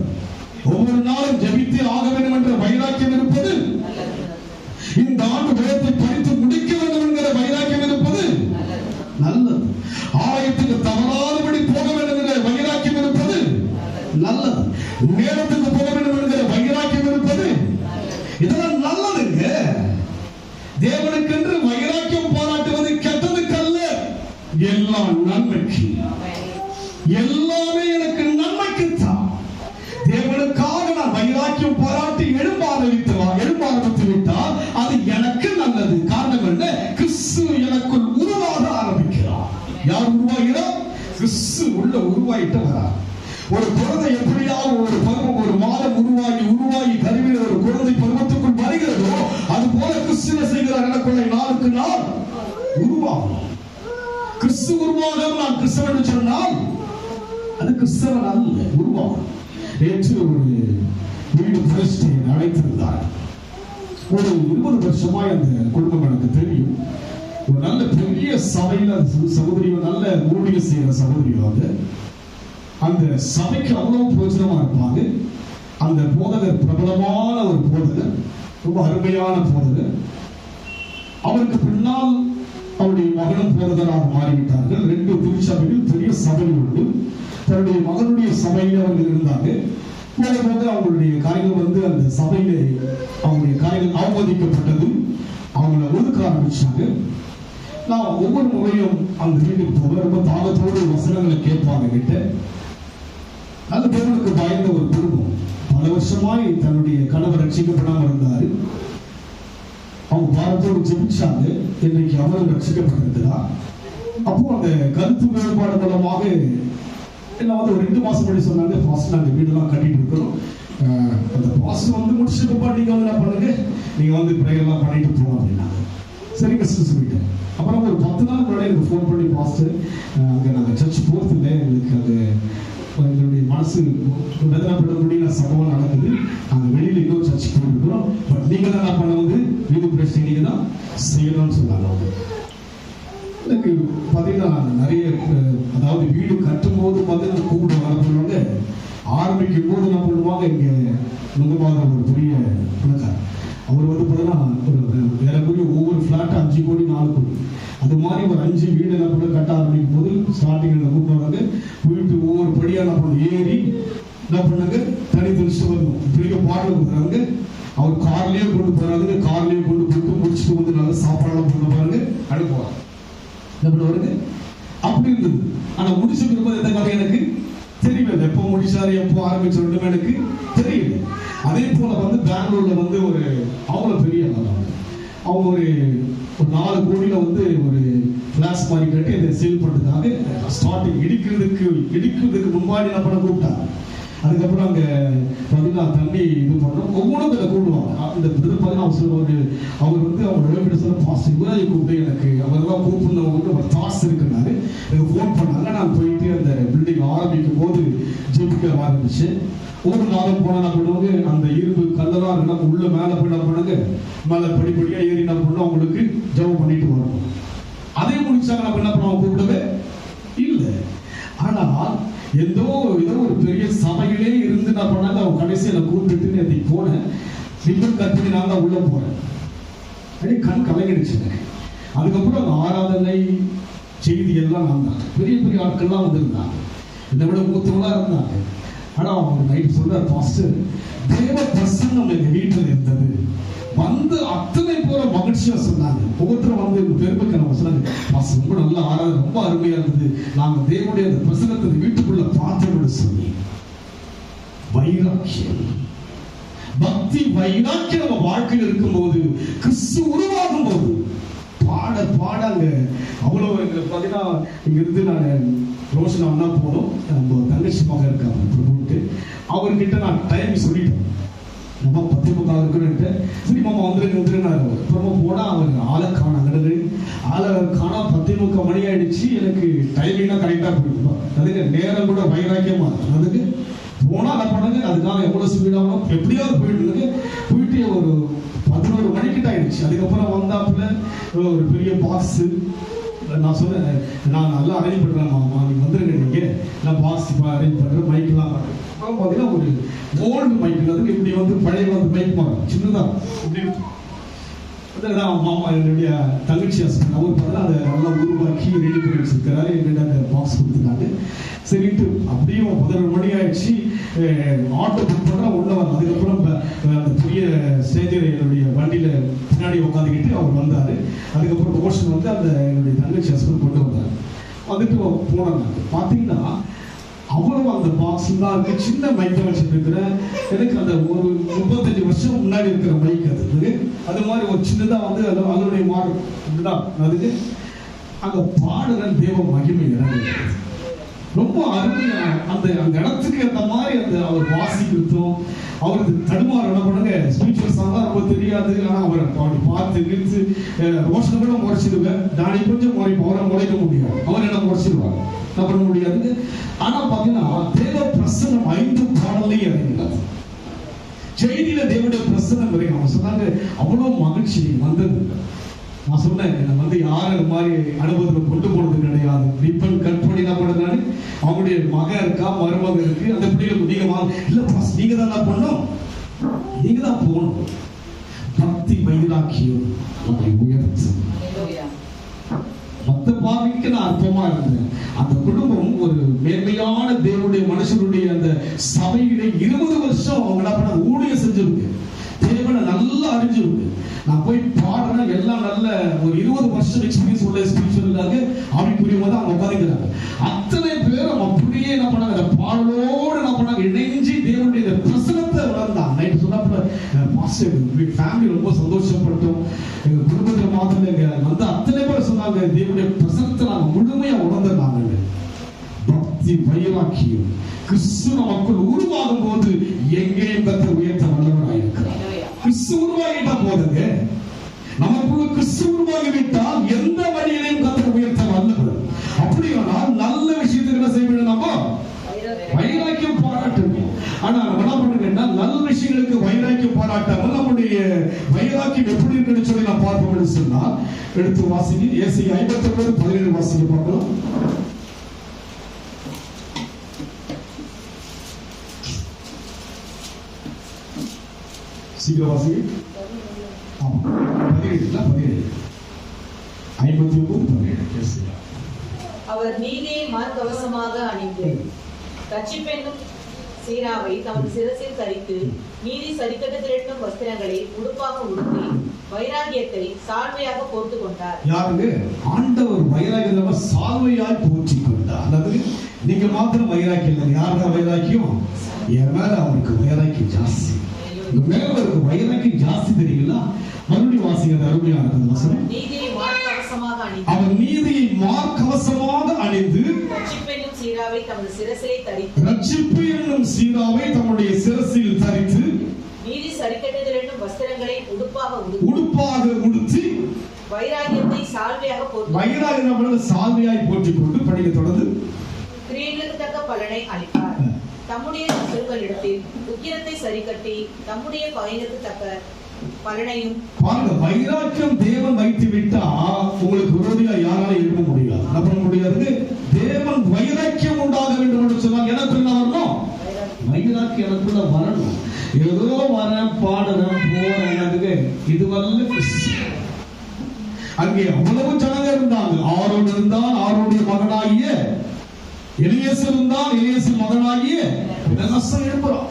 A: ஒவ்வொரு நாளும் ஜெபித்து ஆக வேண்டும் என்ற வைராக்கியம் இருப்பது, இந்த ஆண்டு வேதத்தை படித்து முடிக்க வேண்டும் என்கிற வைராக்கியம் இருப்பது நல்லது. ஆலயத்துக்கு தவறாதபடி போக வேண்டும் என்கிற வைராக்கியம் இருப்பது நல்லது. நேரத்துக்கு போக வேண்டும் என்கிற வைராக்கியம் இருப்பது, இதெல்லாம் நல்லதுங்க. தேவனுக்கென்று வைராக்கியம் பாராட்டுவது கெட்டதுக்கல்ல, எல்லாம் நன்மைக்கு. எல்லாமே எனக்கு நன்மைக்குத்தான். தேவனுக்காக நான் வைராக்கியம் பாராட்டி எழும்ப ஆரம்பித்து விட்டால் அது எனக்கு நல்லது. காரணம் என்ன? கிறிஸ்து எனக்குள் உருவாக ஆரம்பிக்கிறார். யார் உருவாகிறார்? கிறிஸ்து உள்ள உருவாயிட்டு வரார். ஒரு குழந்தை எப்படியாவது ஒரு பருவம், ஒரு மாதம் உருவாகி கருவில ஒரு குழந்தை பருவத்துக்குள் வருகிறதோ அது போல கிறிஸ்து செய்கிறார். எனக்குள்ள நாளுக்கு நாள் உருவாகும். கிறிஸ்து உருவாக நான் கிறிஸ்தவன் சொன்னால் அது கிறிஸ்தவன் அல்ல, உருவாகும். நேற்று ஒரு வீடு பிரஸ்டை அழைத்திருந்தார். ஒரு 20 வருஷமாய் அந்த குடும்பம் எனக்கு தெரியும். ஒரு நல்ல பெரிய சபையில சகோதரி, நல்ல ஊழியம் செய்யற சகோதரி. அந்த சபைக்கு அவ்வளவு பிரயோஜனமா இருப்பாங்க. அந்த போதகர் பிரபலமான ஒரு போதகர், ரொம்ப அருமையான போதகர். அவருக்கு பின்னால்
B: அவருடைய மகனும் போதகராக மாறிவிட்டார்கள். 2 திருச்சபைகள் பெரிய சபை உண்டு. தன்னுடைய மகனுடைய சபையில அவர்கள் இருந்தாங்க. போது அவங்களுடைய காரியங்கள் வந்து அந்த சபையில அவங்களுடைய காரியங்கள் அவமதிக்கப்பட்டது. அவங்கள ஒதுக்க ஆரம்பிச்சாங்க. நான் ஒவ்வொரு முறையும் அந்த வீட்டுக்கு போக ரொம்ப தாகத்தோடு வசனங்களை கேட்பாங்க கிட்ட. அந்த தேவனுக்கு பயந்த ஒரு குடும்பம். பல வருஷமாய் தன்னுடைய கணவர் ரட்சிக்கப்படாமல் இருந்தாரு. அவங்க பாரத்தோடு ஜெபிச்சாங்க. இன்றைக்கு அவரும் ரட்சிக்கப்பட்டிருக்கிறார். அப்போ அந்த கருத்து வேறுபாடு மூலமாக என்ன வந்து ஒரு 2 மாசம் முன்னாடி சொன்னாங்க, ஃபாஸ்ட் நாங்கள் வீடெல்லாம் கட்டிட்டு இருக்கிறோம், அந்த பாஸ்ட் வந்து முடிச்சுட்டு நீங்க வந்து என்ன பண்ணுங்க, நீங்க வந்து ப்ரேயர்லாம் பண்ணிட்டு போவோம் அப்படின்னாங்க. சரிங்க சிஸ்டர் சொல்லிட்டேன். அப்புறம் ஒரு 10 நாள் முன்னாடி எனக்கு ஃபோன் பண்ணி பாஸ்டர் அங்கே நாங்கள் சர்ச் போகிறது இல்லை, எங்களுக்கு அது எங்களுடைய மனசு வேதனைப்படக்கூடிய சம்பவம் நடக்குது, நாங்கள் வெளியில் இன்னொரு சர்ச்சுக்கு போயிருக்கிறோம், பட் நீங்கள் தான் என்ன பண்ண வந்து வீடு பிரச்சனை நீங்கள் தான் செய்யணும்னு சொன்னாங்க. அவங்க எனக்கு பார்த்தீங்கன்னா நிறைய அதாவது வீடு கட்டும் போது பார்த்தீங்கன்னா கூப்பிடுவாங்க பண்ணுவாங்க, ஆரம்பிக்கும் போது என்ன பண்ணுவாங்க, இங்கே நுங்கமாக ஒரு பெரிய பணக்காரர் அவர் வந்து பார்த்தீங்கன்னா ஒரு ஏறக்குறைய ஒவ்வொரு ஃப்ளாட் 5 கோடி 4 கோடி அது மாதிரி ஒரு 5 வீடு என்ன பண்ண கட்ட ஆரம்பிக்கும் போது ஸ்டார்டிங்கில் கூப்பிடுவாங்க. போயிட்டு ஒவ்வொரு படியாக என்ன பண்ண ஏறி என்ன பண்ணாங்க தனி தெளிச்சுட்டு வரணும். பெரிய பாட்டில் கொடுக்குறாங்க. அவர் கார்லேயே கொண்டு போகிறாங்க. கார்லேயே கொண்டு போயிட்டு முடிச்சுட்டு வந்து நல்லா சாப்பாடெல்லாம் கொண்டு போகிறாங்க. அனுப்புவாங்க. என்ன பண்ணுவாருங்க அப்படி இருந்தது. ஆனால் முடிச்சு பிறகு எந்த கதை எனக்கு தெரியல. எப்போ முடிச்சாரு எப்போ ஆரம்பிச்சு எனக்கு தெரியல. அதே போல வந்து பெங்களூர்ல வந்து ஒரு அவங்கள பெரிய அவங்க ஒரு 4 கோடியில வந்து ஒரு கிளாஸ் மாதிரி கட்டி அதை சேல் பண்றதுக்காக ஸ்டார்டிங் இடிக்கிறதுக்கு முன்னாடி என்ன பண்ண கூப்பிட்டாங்க. அதுக்கப்புறம் அங்கே பார்த்தீங்கன்னா தண்ணி இது பண்ணோம். ஒவ்வொன்றும் இதை கூப்பிடுவாங்க. இந்த பார்த்தீங்கன்னா அவர் வந்து அவங்க கிட்ட சொல்ல பாஸ்ட் இவராஜ் கூப்பிட்டு எனக்கு அவரெல்லாம் கூப்பிடுறவங்களுக்கு ஒரு தாஸ் இருக்குனாரு. எனக்கு ஃபோன் பண்ணாங்க. நான் போயிட்டு அந்த பில்டிங் ஆரம்பிக்கும் போது ஜெபிக்க ஆரம்பிச்சு ஒரு நாளும் போனால் என்ன பண்ணுவாங்க, அந்த இரும்பு கல்லெல்லாம் இருந்தால் உள்ள மேலே போய் என்ன பண்ணுங்க, மேலே படிப்படியாக ஏறி என்ன பண்ணோம் அவங்களுக்கு ஜெபம் பண்ணிட்டு வரணும். அதே முடிச்சாங்க. நம்ம என்ன பண்ணுவோம் கூப்பிடவே இல்லை. ஆனால் ஏதோ ஒரு பெரிய சபையிலே இருந்து என்ன பண்ணாங்க, அவங்க கடைசியில் கூப்பிட்டு நேற்று போனேன். ரிப்பன் கட்டி நான் தான் உள்ள போறேன். அப்படியே கண் கலங்கிடுச்சுங்க. அதுக்கப்புறம் அந்த ஆராதனை செய்தி எல்லாம் நான் தான். பெரிய பெரிய ஆட்கள்லாம் வந்திருந்தாங்க. என்னை விட மூத்தவங்களா இருந்தாங்க. ஆனால் அவங்க நைட்டு சொல்றாரு, பாஸ்டர் தேவ பிரசன்னம் எங்கள் வீட்டில் இருந்தது, வந்து அத்தனை போற மகிழ்ச்சியா சொன்னாங்க. ஒவ்வொருத்தரும் வந்து பெருமைக்கு நம்ம சொன்னாங்க, பாஸ்டர் ரொம்ப நல்ல ஆராதனை, ரொம்ப அருமையா இருந்தது, நாங்கள் தேவனுடைய அந்த பிரசனத்தை வீட்டுக்குள்ள பார்த்தோம்னு சொல்லி. வைராக்கியம், பக்தி வைராக்கியம் நம்ம வாழ்க்கையில் இருக்கும்போது, கிறிஸ்து உருவாகும் போது பாட அங்க அவ்வளவு பார்த்தீங்கன்னா இங்க இருந்து நான் ரோஷனா தான் போனோம். நம்ம தங்கச்சி மகன் இருக்காங்க பிரபுட்டு, அவர்கிட்ட நான் டைம் சொல்லிட்டேன். நம்ம 10:30 இருக்குன்னு. சரி மாமா வந்துருன்னாரு. அப்புறமா போனா அவர் ஆளை காணாங்க. ஆளை காணா 10:30 மணி ஆயிடுச்சு. எனக்கு டைமிங்லாம் கரெக்டா போயிட்டு அதுக்கு நேரம் கூட வைராக்கியமா இருக்கு. அதுக்கு போனா என்ன பண்ணுங்க, அதுக்காக எவ்வளவு ஸ்பீடாகணும் எப்படியாவது போயிட்டு ஒரு 11 மணிக்கிட்ட ஆயிடுச்சு. அதுக்கப்புறம் வந்தாப்புல ஒரு பெரிய பாக்ஸ் நான் சொன்னேன், நான் நல்லா அரேஞ்ச் பண்றேன் மாமா, நீங்க வந்துருங்க, நீங்க நான் பாக்ஸ் அரேஞ்ச் பண்றேன், மைக்கெல்லாம் பண்றேன். அப்புறம் பார்த்தீங்கன்னா ஒரு ஓல்டு மைக், அதுக்கு இப்படி வந்து பழைய வந்து மைக் மாறும் சின்னதா இப்படி மாமா என்னுடைய தங்கச்சி ஹஸ்பண்ட் அவர் பார்த்தா அதை நல்லா உருவாக்கி ரெடி பண்ணி வச்சிருக்கிறாரு. என்னிட்ட அந்த பாக்ஸ் கொடுத்துருக்காங்க. சரிட்டு அப்படியும் 11 மணி ஆயிடுச்சு. ஆட்டோ புக் பண்ணுறோம், உள்ள வரலாம். அதுக்கப்புறம் அந்த பெரிய ஸ்டேஜர் என்னுடைய வண்டியில பின்னாடி உட்காந்துக்கிட்டு அவர் வந்தாரு. அதுக்கப்புறம் ரோஷன் வந்து அந்த என்னுடைய தங்கச்சி ஹஸ்பண்ட் கொண்டு வந்தார். வந்துட்டு போனாங்க. பார்த்தீங்கன்னா அவ்வளவு அந்த பாக்ஸ் தான் இருக்கு. சின்ன மைக்கை வச்சுட்டு இருக்கிறேன். எனக்கு அந்த ஒரு 35 வருஷம் முன்னாடி இருக்கிற மைக் அது மாதிரி ஒரு சின்னதா வந்து அதனுடைய மாடல் இதுதான். அதுக்கு அங்க பாடுற தேவ மகிமை இறங்குது. ரொம்ப அருமையா அந்த இடத்துக்கு ஏற்ற மாதிரி அந்த அவர் வாசிக்கிறதும் அவருக்கு தடுமாறு என்ன பண்ணுங்க, ஸ்பீச்சுவல் சாங் ரொம்ப தெரியாது. ஆனால் அவர் அப்படி பார்த்து நிறுத்து ரோஷனை கூட முறைச்சிடுவேன். நானே கொஞ்சம் முறைப்போம், அவரை முறைக்க முடியாது. அவர் என்ன முறைச்சிடுவாங்க, என்ன பண்ண முடியாது. ஆனா பாத்தீங்கன்னா தேவ பிரசன்னம் 5 பாடலையும் இறங்கினார். செய்தியில தேவனுடைய பிரசன்னம் இறங்கி அவங்க சொன்னாங்க, அவ்வளவு மகிழ்ச்சி வந்தது. நான் சொன்னேன், என்னை வந்து யாரும் மாதிரி அனுபவத்தில் கொண்டு போனது கிடையாது. ரிப்பன் கட் பண்ணி என்ன பண்ணுறாரு, அவங்களுடைய மகன் இருக்கா மருமகன் இருக்கு, அந்த பிள்ளைகளுக்கு நீங்க இல்ல பாஸ் நீங்க தான் என்ன பண்ணணும், நீங்க தான் போகணும். பக்தி வைராக்கியம் உயர்த்தும்.
A: இருந்தேன். அந்த குடும்பம் ஒரு மேன்மையான தேவனுடைய மனுஷனுடைய அந்த சபையில 20 வருஷம் அவங்க என்ன பண்ண ஊழியம் செஞ்சிருக்கு. தேவனை நல்லா அறிஞ்சிருக்கு. நான் போய் பாடுறேன், எல்லாம் நல்ல ஒரு 20 வருஷம் எக்ஸ்பீரியன்ஸ் உள்ள ஸ்பிரிச்சுவலாக ஆவிக்குரியவங்க தான் அவங்க உட்காந்துக்கிறாங்க. அத்தனை பேரும் அப்படியே என்ன பண்ணாங்க, அந்த பாடலோடு என்ன பண்ணாங்க, இணைஞ்சு தேவனுடைய பிரசனத்தை உணர்ந்தாங்க. நைட்டு சொன்னப்ப மாஸ்டர் ஃபேமிலி ரொம்ப சந்தோஷப்பட்டோம். எங்க குடும்பத்தில் மாத்திரம் எங்க வந்து அத்தனை பேர் சொன்னாங்க, தேவனுடைய பிரசனத்தை நாங்கள் முழுமையா உணர்ந்தாங்க. பக்தி வைராக்கியம் கிறிஸ்து நமக்குள் உருவாகும் போது எங்கேயும் கர்த்தர் உயர்த்த வல்லவராயிருக்கிறார். கிறிஸ்து உருவாகிட்டா போதுங்க. நமக்குள்ள கிறிஸ்து உருவாகிவிட்டால் எந்த வழியிலையும் கர்த்தர் உயர்த்த வல்லவர். அப்படியானால் நல்ல விஷயத்துக்கு என்ன செய்ய வேண்டும்? நம்ம வைராக்கியம் பாராட்டணும். ஆனா நம்ம என்ன பண்ணுங்கன்னா, நல்ல விஷயங்களுக்கு வைராக்கியம் பாராட்டாமல் நம்முடைய வைராக்கியம் எப்படி இருக்குன்னு சொல்லி நான் பார்ப்போம்னு சொன்னா, எடுத்து வாசிங்க. ஏசாயா 59:17 வாசிங்க பார்க்கலாம். சீக்கிரம் வாசிங்க. 59:17.
D: அவர் நீதியை மார்க்கவசமாக அணிந்து ரட்சிப்பென்னும் சீராவை தமது சிரசில் தரித்து நீதி சரிக்கட்டுதிரட்டும் வஸ்திரங்களை உடுப்பாக உடுத்தி வைராகியத்தை சால்வையாக போர்த்து கொண்டார்.
A: யாருங்க? ஆண்டவர் வைராகியத்தை சால்வையாய் போர்த்தி கொண்டார். அதாவது நீங்க மாத்திரம் வைராக்கியம் இல்லை. யாருக்கா வைராக்கியம்? என் மேல அவருக்கு வைராக்கியம் ஜாஸ்தி. இந்த மேல அவருக்கு வைராக்கியம் ஜாஸ்தி தெரியுங்களா? மறுபடியும் வாசிங்க. அருமையான வசனம்.
D: நீதியை மார்க்கவசமாக அணிந்து
A: அவர் நீதியை மார்க்கவசமாக அணிந்து
D: ரட்சிப்பென்னும் சீராவை தமது சிரசிலே தரித்து
A: ரட்சிப்பு என்னும் சீராவை தம்முடைய சிரசில் தரித்து
D: நீதி சரிக்கட்டுதிரட்டும் வஸ்திரங்களை உடுப்பாக
A: உடுத்தி
D: வைராகியத்தை சால்வையாக போர்த்து
A: வைராகியம் சால்வையாய் போற்றிக் கொண்டு படிக்க தொடர்ந்து
D: கிரியைகளுக்கு தக்க பலனை அளிப்பார். தம்முடைய சத்துருக்களிடத்தில் உக்கிரத்தை சரிக்கட்டி தம்முடைய பகைஞருக்கு தக்க பலனையும்.
A: பாருங்க, வைராக்கியம் தேவன் வைத்து விட்டா உங்களுக்கு விரோதியா யாராலும் எழுத முடியாது. என்ன பண்ண முடியாது? தேவன் வைராக்கியம் உண்டாக வேண்டும் என்று சொன்னால் எனக்குள்ள வரணும். வைராக்கியம் எனக்குள்ள வரணும். ஏதோ வரேன், பாடுறேன், போறேன், இதுவல்ல. அங்கே அவ்வளவு ஜனங்க இருந்தாங்க. ஆரோன் இருந்தான், ஆரோனுடைய மகனாகிய எலியேசர் இருந்தான், எலியேசர் மகனாகிய பினகாசன் எழுப்புறான்.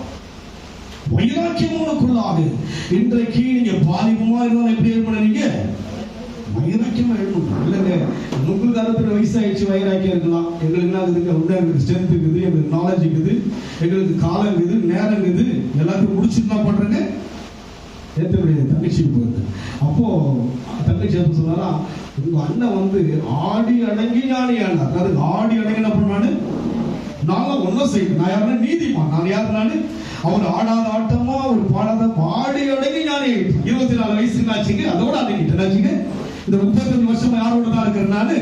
A: வைராக்கியம் உனக்குள்ளாக. இன்றைக்கு நீங்க பாலிபமா இருந்தாலும் எப்படி எழுப்பீங்க? வைராக்கியமா எழுப்பணும். இல்லைங்க, உங்களுக்கு 60 வயசாயிடுச்சு, வைராக்கியம் இருக்கலாம். எங்களுக்கு எங்களுக்கு ஸ்ட்ரென்த் இருக்குது, எங்களுக்கு நாலேஜ் இருக்குது, எங்களுக்கு காலம் இருக்குது, நேரம் இருக்குது, எல்லாத்தையும் முடிச்சுட்டு என்ன பண்றேங்க? ஏற்றக்கூடிய தங்கச்சிக்கு போயிருக்கு. அப்போ தங்கச்சி எப்ப சொன்னாரா, உங்க அண்ணன் வந்து ஆடி அடங்கி ஞானி ஆனார். அதுக்கு ஆடி அடங்கி என்ன பண்ணானு, நான் ஒன்னும் செய்யணும். நான் யாருன்னா நீதிமான். நான் யாரு? நானு அவர் ஆடாத ஆட்டமா, அவர் பாடாத பாடி அடங்கி ஞானி. 24 வயசுக்கு ஆச்சுங்க, அதோட அடங்கிட்டேன். இந்த 35 வருஷம் யாரோட தான் இருக்கிறேன்? நானு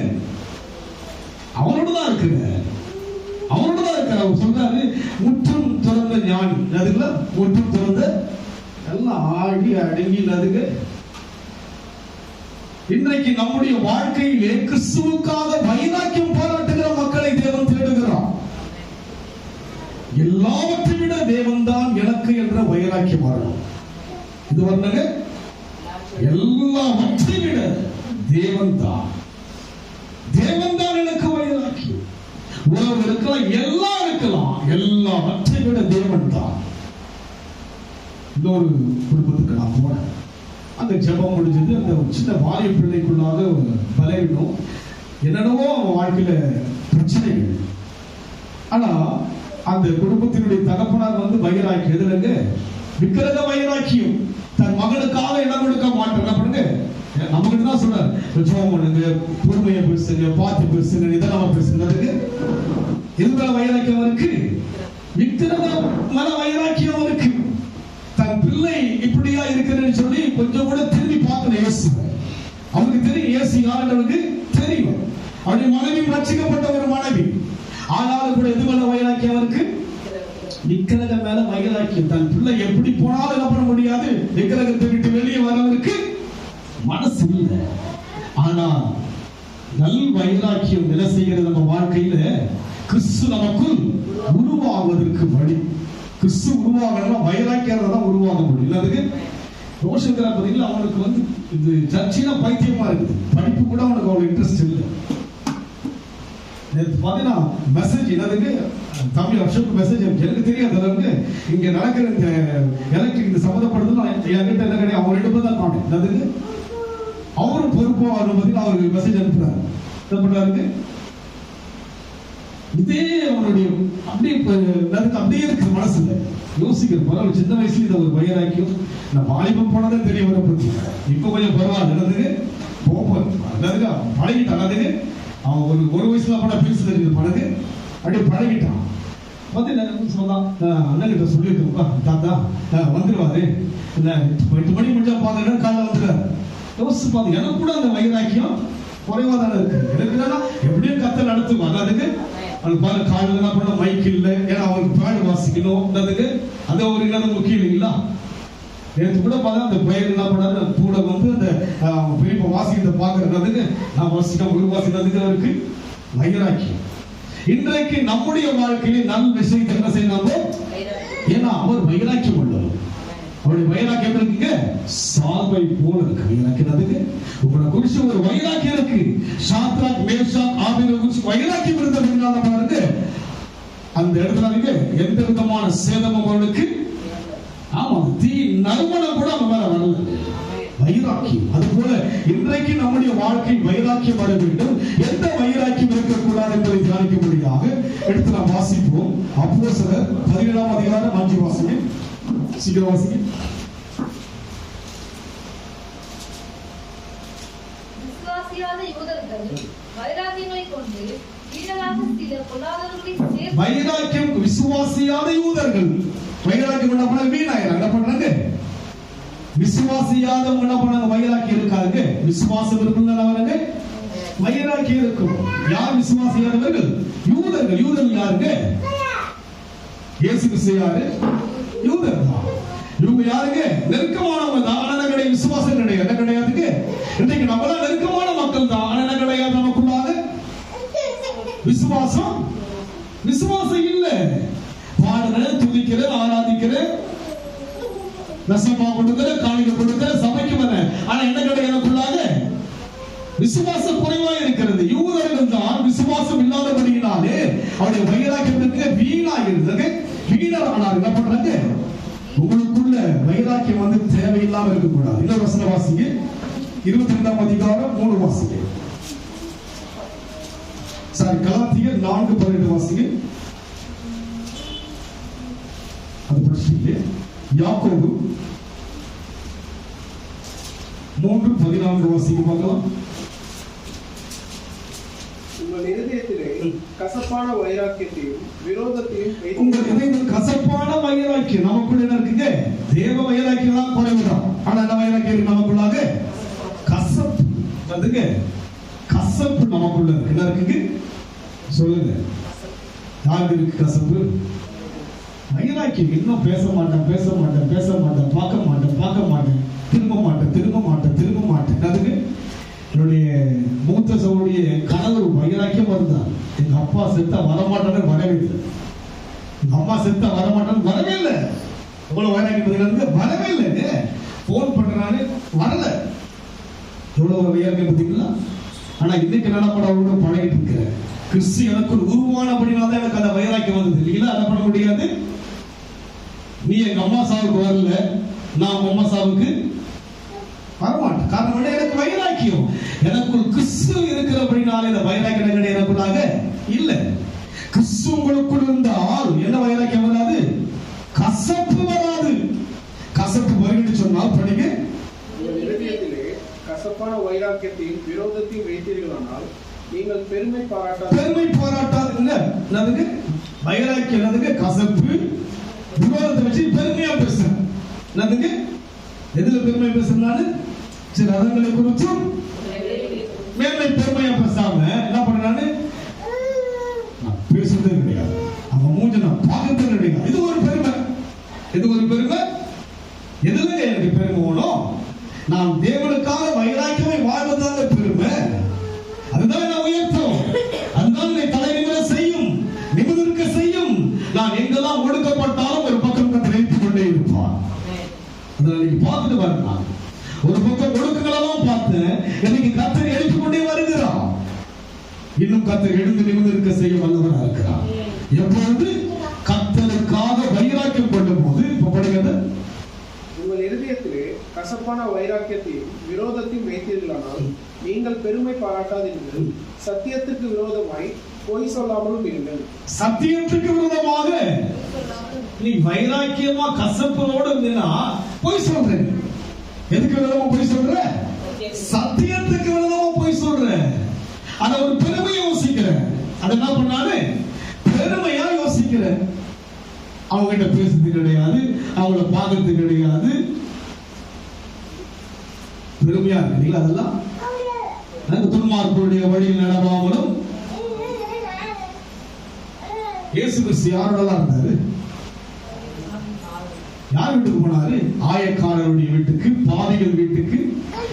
A: அவரோட தான் இருக்கிறேன். அவரோட தான் இருக்கிறேன். அவர் சொல்றாரு, முற்றும் திறந்த ஞானி. அதுக்குள்ள முற்றும் திறந்த எல்லாம் ஆடி அடங்கி. அதுக்கு இன்றைக்கு நம்முடைய வாழ்க்கையிலே கிறிஸ்துவுக்காக வைராக்கியம் பாராட்டுகிற மக்களை தேவன் தேடுகிறார். எல்லாவற்றை விட தேவன் தான் எனக்கு என்ற வைராக்கியம் வரணும். இது வந்தங்க, எல்லாவற்றை விட தேவன் தான், தேவன் தான் எனக்கு வைராக்கியம். உறவு இருக்கலாம், எல்லாம் இருக்கலாம், எல்லாவற்றை விட தேவன் தான். இன்னொரு குடும்பத்துக்கு நான் போனேன். அந்த ஜெபம் முடிஞ்சது. அந்த சின்ன வாலிய பிள்ளைக்குள்ளாக பலவீனம், என்னென்னவோ வாழ்க்கையில பிரச்சனைகள். ஆனா அந்த குடும்பத்தினுடைய தகப்பனார் வந்து வைராக்கியம் எதுலங்க? விக்கிரக வைராக்கியம். தன் மகனுக்காக இடம் கொடுக்க மாட்டேன். என்ன பண்ணுங்க? நமக்கு தான் சொல்றாரு, ஜெபம் பண்ணுங்க, பொறுமையை பேசுங்க, பார்த்து பேசுங்க, நிதானமா பேசுங்க. எது மேல வைராக்கியம் இருக்கு? விக்கிரக மேல வைராக்கியம் இருக்கு. தன் பிள்ளை இப்படியா இருக்கிறேன்னு சொல்லி கொஞ்சம் கூட திரும்பி பார்க்கல. இயேசு அவனுக்கு தெரியும், இயேசு யாருன்னு தெரியும். அவருடைய மனைவி ரட்சிக்கப்பட்ட ஒரு மனைவி. ஆனாலும் கூட எது மேல வைராக்கியம் இருக்கு? விக்கிரக மேல வைராக்கியம். தன் பிள்ளை எப்படி போனாலும் என்ன பண்ண முடியாது, விக்கிரகத்தை விட்டு வெளியே வரவருக்கு மனசு இல்லை. ஆனா நல் வைராக்கியம் என்ன செய்கிறது? நம்ம வாழ்க்கையில கிறிஸ்து நமக்குள் உருவாவதற்கு வழி. கிறிஸ்து உருவாகணும்னா வைராக்கியம் தான் உருவாக முடியும். அதுக்கு ரோஷங்கரா பார்த்தீங்கன்னா அவனுக்கு வந்து இது சர்ச்சைனா பைத்தியமா இருக்குது. படிப்பு கூட அவனுக்கு அவ்வளவு இன்ட்ரெஸ்ட் இல்லை. நேற்று பார்த்தீங்கன்னா மெசேஜ் என்னதுக்கு தமிழ் அசோக் மெசேஜ் எனக்கு தெரியாது அளவுக்கு இங்க நடக்கிற இந்த எலக்ட்ரிக் இந்த சம்மந்தப்படுறதுல என்கிட்ட என்ன கிடையாது. அவங்க 2 பேர் தான் காணும். என்னதுக்கு அவரும் பொறுப்போ அதை பத்தி அவருக்கு மெசேஜ் அனுப்புறாரு. என்ன பண்றாரு? இதே அவனுடைய அப்படியே அப்படியே இருக்கு மனசுல. யோசிக்கிற பரவாயில்ல, சின்ன வயசுல இதை ஒரு வயராக்கியும் நான் வாலிபம் போனதே தெரிய வர பத்தி இப்ப கொஞ்சம் பரவாயில்ல. என்னதுக்கு போப்போம் என்னதுக்கு பழகிட்டான். என்னதுக்கு அவன் ஒரு வயசுல போன பேசு தெரியுது பழகு அப்படியே பழகிட்டான். வந்து சொன்னான் அண்ணன் சொல்லியிருக்கோம்ப்பா தாத்தா வந்துருவாரு 8 மணி முடிஞ்சா பாத்தீங்கன்னா காலைல வந்துடுறாரு. யோசிச்சு பார்த்து எனக்கு கூட அந்த வைராக்கியம் குறைவா தானே இருக்கு. எனக்கு என்னன்னா எப்படியும் கத்த நடத்துவாங்க. அதுக்கு அவனுக்கு பாரு காலையில் என்ன பண்ண மைக் இல்லை, ஏன்னா அவனுக்கு பாடு வாசிக்கணும். அதுக்கு அது ஒரு இல்லாத முக்கியம் இல்லைங்களா? நேற்று கூட பார்த்தா அந்த பயிர் என்ன பண்ணாரு கூட வந்து அந்த பெரியப்ப வாசிக்கிறத பாக்குறதுக்கு நான் வாசிக்க ஒரு வாசிக்கிறதுக்கு அவருக்கு வைராக்கியம். இன்றைக்கு நம்முடைய வாழ்க்கையில நல்ல விஷயத்தை என்ன செய்யணும்? ஏன்னா அவர் வைராக்கியம் உள்ளவர். அவருடைய வைராக்கியம் இருக்குங்க சால்வை போல இருக்கு. வைராக்கியத்துக்கு உங்களை குறிச்சு ஒரு வைராக்கியம் இருக்கு. சாத்ராக் மேஷாக் ஆபேல் குறிச்சு வைராக்கியம் இருந்ததுனால பாருங்க அந்த இடத்துல நீங்க எந்த விதமான சேதமும் அவர்களுக்கு தீ நறுமணம் கூட அவங்க மேல வரல. வைராக்கியம். அது போல இன்றைக்கு நம்முடைய வாழ்க்கை வைராக்கியம் வர வேண்டும். எந்த வைராக்கியம் இருக்கக்கூடாது என்பதை தியானிக்கும்படியாக எடுத்து நாம் வாசிப்போம். அப்போஸ்தலர் 17ஆம் அதிகாரம் 5 வாசிங்க. சீக்கிரம் வாசிங்க.
C: விசுவாசியாத யூதர்கள் வைராக்கியங்களை கொண்டு வீணராக சில பொல்லாதவர்களை சேர்த்து
A: வைராக்கியம் விசுவாசியாத யூதர்கள் வைராக்கியம் என்ன பண்ண வீணாயிரம் என்ன பண்றாங்க? விசுவாசியாதவங்க என்ன பண்ணாங்க? வைராக்கியம் இருக்காங்க. விசுவாசம் இருக்குங்க வைராக்கியம் இருக்கும். யார் விசுவாசியாதவர்கள்? யூதர்கள். யூதர்கள் யாருங்க? இயேசு கிறிஸ்து யாரு? யூதர் தான். இவங்க யாருங்க? நெருக்கமானவங்க தான். ஆனா கிடையாது விசுவாசம் கிடையாது. என்ன கிடையாதுங்க? இன்னைக்கு நம்மளாம் நெருக்கமான மக்கள் தான். ஆனா என்ன கிடையாது நமக்குள்ளாக விசுவாசம். விசுவாசம் இல்ல. பாடுகிறேன், துதிக்கிறேன், ஆராதிக்கிறேன், ரசமா கொடுக்கிறேன், காணிக்கை கொடுக்கிறேன், சபைக்கு வரேன். ஆனா என்ன கிடையாது எனக்குள்ளாக விசுவாசம் குறைவா இருக்கிறது. யூதர்கள் தான் விசுவாசம் இல்லாதபடியினாலே அவருடைய வைராக்கியத்துக்கு வீணாகிறது. வீணரானார். என்ன பண்றாங்க? உங்களுக்குள்ள வைராக்கியம் வந்து தேவையில்லாம இருக்கக்கூடாது. இன்னொரு வசனம் வாசிங்க. 22ஆம் அதிகாரம் 3 வாசிங்க. சாரி கலாத்தியர் 4:12 வாசிங்க. அது படிச்சீங்க. யாக்கோபு 3:14 வாசிங்க பார்க்கலாம்.
E: உங்கள் இதயத்திலே கசப்பான வைராக்கியத்தையும் விரோதத்தையும்
A: உங்கள் இதயத்தில் கசப்பான வைராக்கியம் நமக்குள்ள என்ன இருக்குங்க? தேவ வைராக்கியம் தான் குறைவுதான். ஆனா என்ன வைராக்கியம் இருக்கு நமக்குள்ளாக? கசப்பு. அதுங்க கசப்பு நமக்குள்ள இருக்கு. என்ன இருக்குங்க? சொல்லுங்க. யாருக்கு இருக்கு கசப்பு? வைராக்கியம். இன்னும் பேச மாட்டேன், பார்க்க மாட்டேன், திரும்ப மாட்டேன். அதுக்கு என்னுடைய மூத்த சகோதரிய கணவர் வைராக்கியம் இருந்தார். எங்க அப்பா செத்தா வரமாட்டான்னு வரவே இல்லை. எங்க அம்மா செத்தா வரமாட்டான்னு வரவே இல்லை. எவ்வளவு வைராக்கியம் வரவே இல்லைங்க. போன் பண்றாரு வரல. எவ்வளவு வைராக்கியம் பார்த்தீங்களா? ஆனா இன்னைக்கு நடப்பட பழகிட்டு இருக்கிறேன். கிறிஸ்து எனக்குள் உருவானபடினால்தான் எனக்கு அந்த வைராக்கியம் வந்தது இல்லைங்களா? அதை பண்ண முடியாது. நீ எங்க அம்மா சாவுக்கு வரல, நான் உங்க அம்மா சாவுக்கு வரமாட்டேன். காரணம் எனக்கு வைராக்கியம். எனக்குள் கிறிஸ்து இருக்கிறபடினால இந்த வைராக்கியம் கிடையாது. எனக்குள்ளாக இல்ல. கிறிஸ்து உங்களுக்குள் இருந்தால் என்ன வைராக்கியம் வராது? கசப்பு வராது. கசப்பு வருகிறது சொன்னால் படிங்க.
E: இதயத்திலே கசப்பான வைராக்கியத்தையும் விரோதத்தையும் வைத்தீர்களானால் நீங்கள் பெருமை பாராட்டாதுங்க. என்னதுக்கு வைராக்கியம்? என்னதுக்கு கசப்பு விரோதத்தை வச்சு பெருமையா பேசுறேன். என்னதுக்கு எதுல பெருமை பேசுறாரு? சில அதங்களை குறிச்சும் மேன்மை பெருமையா பேசாம என்ன பண்றாரு? நான் பேசுறதே கிடையாது, அவங்க மூஞ்ச நான் பார்க்கறதே கிடையாது. இது ஒரு பெருமை. எதுல எனக்கு பெருமை வேணும்? நான் தேவனுக்காக வைராக்கியமே வாழ்வதாக பெருமை. அதுதான் நான் உயர்த்தும். அதுதான் என்னை தலை நிமிர செய்யும், நிமிர்க்க செய்யும். நான் எங்கெல்லாம் ஒடுக்கப்பட்டாலும் ஒரு பக்கம் கத்தர் எழுப்பிக் கொண்டே இருப்பார். அதனால நீங்க பார்த்துட்டு வரணும். ஒரு பக்கம் ஒடுக்குகளெல்லாம் பார்த்து இன்னைக்கு கத்தர் எழுப்பிக் கொண்டே வருகிறார். இன்னும்
A: கர்த்தர் எழுந்து நிமிர்ந்திருக்க செய்ய வல்லவராக இருக்கிறார். எப்பொழுது கர்த்தருக்காக வைராக்கியம் கொள்ளும் போது, இப்ப படிக்கிறது,
F: உங்கள் இருதயத்திலே கசப்பான வைராக்கியத்தையும் விரோதத்தையும் வைத்தீர்களானால் நீங்கள் பெருமை பாராட்டாதீர்கள். சத்தியத்துக்கு விரோதமாய் பொய் சொல்லாமலும் இருங்கள்.
A: சத்தியத்துக்கு விரோதமாக நீ வைராக்கியமா கசப்போடு இருந்தீங்கன்னா பொய் சொல்ற. எதுக்கு விரோதமா பொய் சொல்ற? சத்தியத்துக்கு விரோதமா பொய் சொல்ற. அத ஒரு பெருமையா யோசிக்கிற. அத என்ன பண்ணாரு? பெருமையா யோசிக்கிற. அவங்க கிட்ட பேசுறது கிடையாது, அவங்கள பார்க்கறது கிடையாது, பெருமையா இருக்கு. அதெல்லாம் துன்மார்க்கருடைய வழியில் நடவாமலும். இயேசு கிறிஸ்து யாரோடலாம் இருந்தாரு? யார் வீட்டுக்கு போனாரு? ஆயக்காரருடைய வீட்டுக்கு, பாவிகள் வீட்டுக்கு.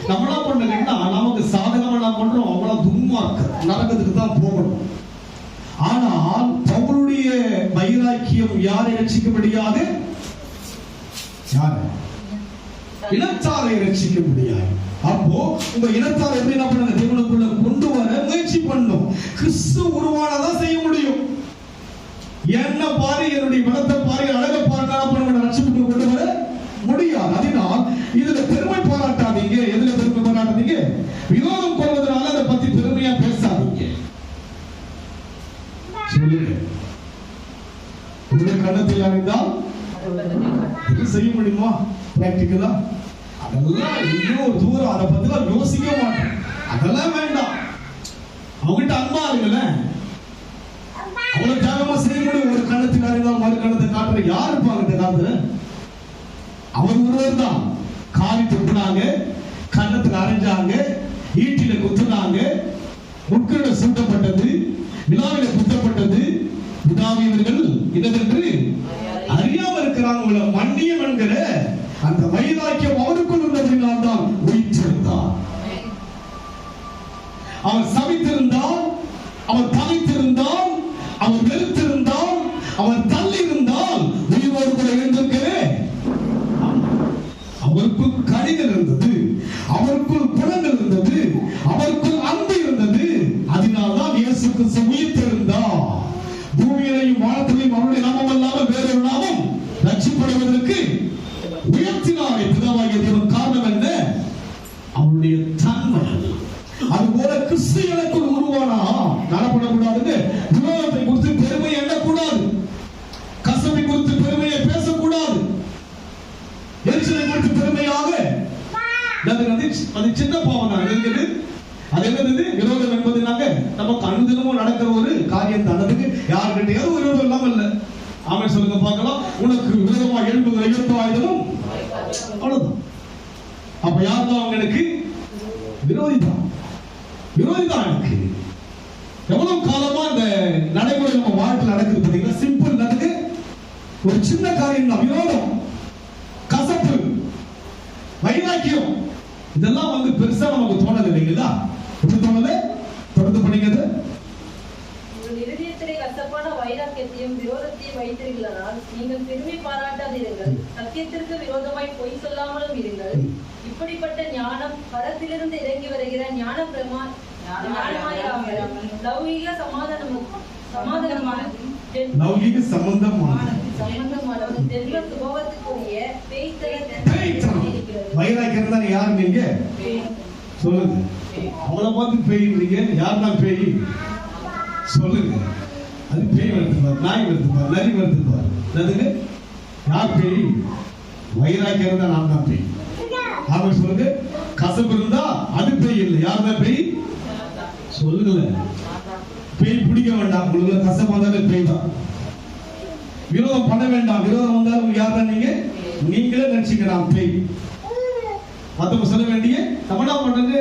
A: நம்மளா பண்றோம்னா நமக்கு சாதகமா என்ன பண்றோம்? அவங்கள துன்மார்க்க நரகத்துக்கு தான் போகணும். ஆனால் பவுலுடைய வைராக்கியம் யாரை ரட்சிக்க முடியாது? யார்? இனத்தாரை ரட்சிக்க முடியாது. அப்போ உங்க இனத்தாரை எப்படி என்ன பண்ணுங்க? தேவனுக்குள்ள கொண்டு வர முயற்சி பண்ணும். கிறிஸ்து உருவானதான் செய்ய முடியும். என்ன பாரு, என்னுடைய பலத்தை பாரு, அழக பாருங்க, ரட்சிப்புக்கு கொண்டு வர முடியாது. அதனால் இதுல பெருமை பாராட்டாதீங்க. எதுல பெருமை பாராட்டாதீங்க? விரோதம் கொள்வதனால அதை பத்தி பெருமையா பேசாதீங்க. சொல்லுங்க. உங்களுடைய கண்ணத்தில் அறிந்தால் இது செய்ய முடியுமா? பிராக்டிக்கலா அதெல்லாம் இன்னும் தூரம், அதை பத்தி யோசிக்க மாட்டேன். அதெல்லாம் வேண்டாம். அவங்ககிட்ட அன்பா இருக்குல்ல, அவ்வளவு தியாகமா செய்ய முடியும். ஒரு கண்ணத்தில் அறிந்தால் மறு கண்ணத்தை காட்டுற யார் இருப்பாங்க இந்த காலத்துல? அவர் ஒருவர் தான். காரி தொட்டுனாங்க, கண்ணத்துல அரைஞ்சாங்க, ஈட்டில குத்துனாங்க, முட்கிட சூட்டப்பட்டது, விழாவில குத்தப்பட்டது. விழாவியவர்கள் இதென்று அறியாம இருக்கிறாங்க. மன்னியம் என்கிற அந்த வைராக்கியம் அவருக்குள் இருந்ததினால் தான் உயிர்த்திருந்தார். அவர் சபித்திருந்தால், அவர் பகைத்திருந்தால், அவர் வெறுத்திருந்தால், அவர் தள்ளி இருந்தால் உயிரோடு கூட இருந்திருக்கவே. அவருக்குள் கனிகள் இருந்தது, அவருக்குள் குணங்கள் இருந்தது, அவருக்குள் அன்பு இருந்தது. அதனால்தான் இயேசு கிறிஸ்து உயிர்த்தெழுந்தார். பூமியிலையும் வானத்திலையும் அவருடைய நாமம் அல்லாமல் வேறொரு நாமம் ரட்சிக்கப்படுவதற்கு உயர்த்தினாரே பிதாவாகிய தேவன். காரணம் என்ன? அவருடைய தன்மை. அதுபோல கிறிஸ்து எனக்குள் உருவானா நடப்படக்கூடாது. விரோதத்தை குறித்து பெருமை எண்ணக்கூடாது, கசப்பை குறித்து பெருமையை பேசக்கூடாது, எரிச்சலை குறித்து பெருமையாக. அது சின்ன பாவம் தான். அது என்னது? விரோதம் என்பது நமக்கு அனுதினமும் நடக்கிற ஒரு காரியம் தான். அதுக்கு யாருக்கிட்டையாவது விரோதம் இல்லாம இல்ல. ஆமென் சொல்லுங்க பார்க்கலாம். உனக்கு விரோதமா எழும்புகிற எந்த ஆயுதமும் அவ்வளவுதான். அப்ப யார் தான் அவங்களுக்கு விரோதிதான்? விரோதிதான் எனக்கு. எவ்வளவு காலமா இந்த நடைமுறை நம்ம வாழ்க்கையில் நடக்குது பார்த்தீங்கன்னா, சிம்பிள். நடக்கு ஒரு சின்ன காரியம் தான். விரோதம், கசப்பு, வைராக்கியம், இதெல்லாம் பெருசா நமக்கு தோணது இல்லைங்களா? எப்படி தோணுது? தொடர்ந்து படிக்கிறது.
C: உங்கள் இருதயத்திலே கசப்பான வைராக்கியத்தையும் விரோதத்தையும் வைத்தீர்களானால் நீங்கள் பெருமை பாராட்டாதீர்கள். சத்தியத்திற்கு விரோதமாய் பொய் சொல்லாமலும் இருங்கள். இப்படிப்பட்ட ஞானம் பரத்திலிருந்து இறங்கி வருகிற ஞானமாயிராமல் லௌகிக சம்பந்தமான தெய்வ சுபாவத்துக்குரிய பேய்த்தனம் இருக்கிறது.
A: வைராக்கியம் தான். யார் நீங்க? சொல்லுங்க. அவளை பார்த்து பேய்ன்றீங்க. யார் தான் பேய்? சொல்லுங்க. அது பேய் வருதுப்பார், நாய் வருதுப்பார், நரி வருதுப்பார். அதுக்கு யார் பேய்? வைராக்கியம் தான். நான் தான் பேய். ஆமாம் சொல்லுங்க. கசப்பு இருந்தா அது பேய் இல்லை. யார் தான் பேய்? சொல்லுங்களேன். பேய் பிடிக்க வேண்டாம். உங்களுக்கு கசப்பு வந்தாலும் பேய் தான். விரோதம் பண்ண வேண்டாம். விரோதம் வந்தாலும் யார் தான் நீங்க? நீங்களே நினைச்சுக்கிறான் பேய். மத்தவங்க சொல்ல வேண்டிய தமிழா பண்றது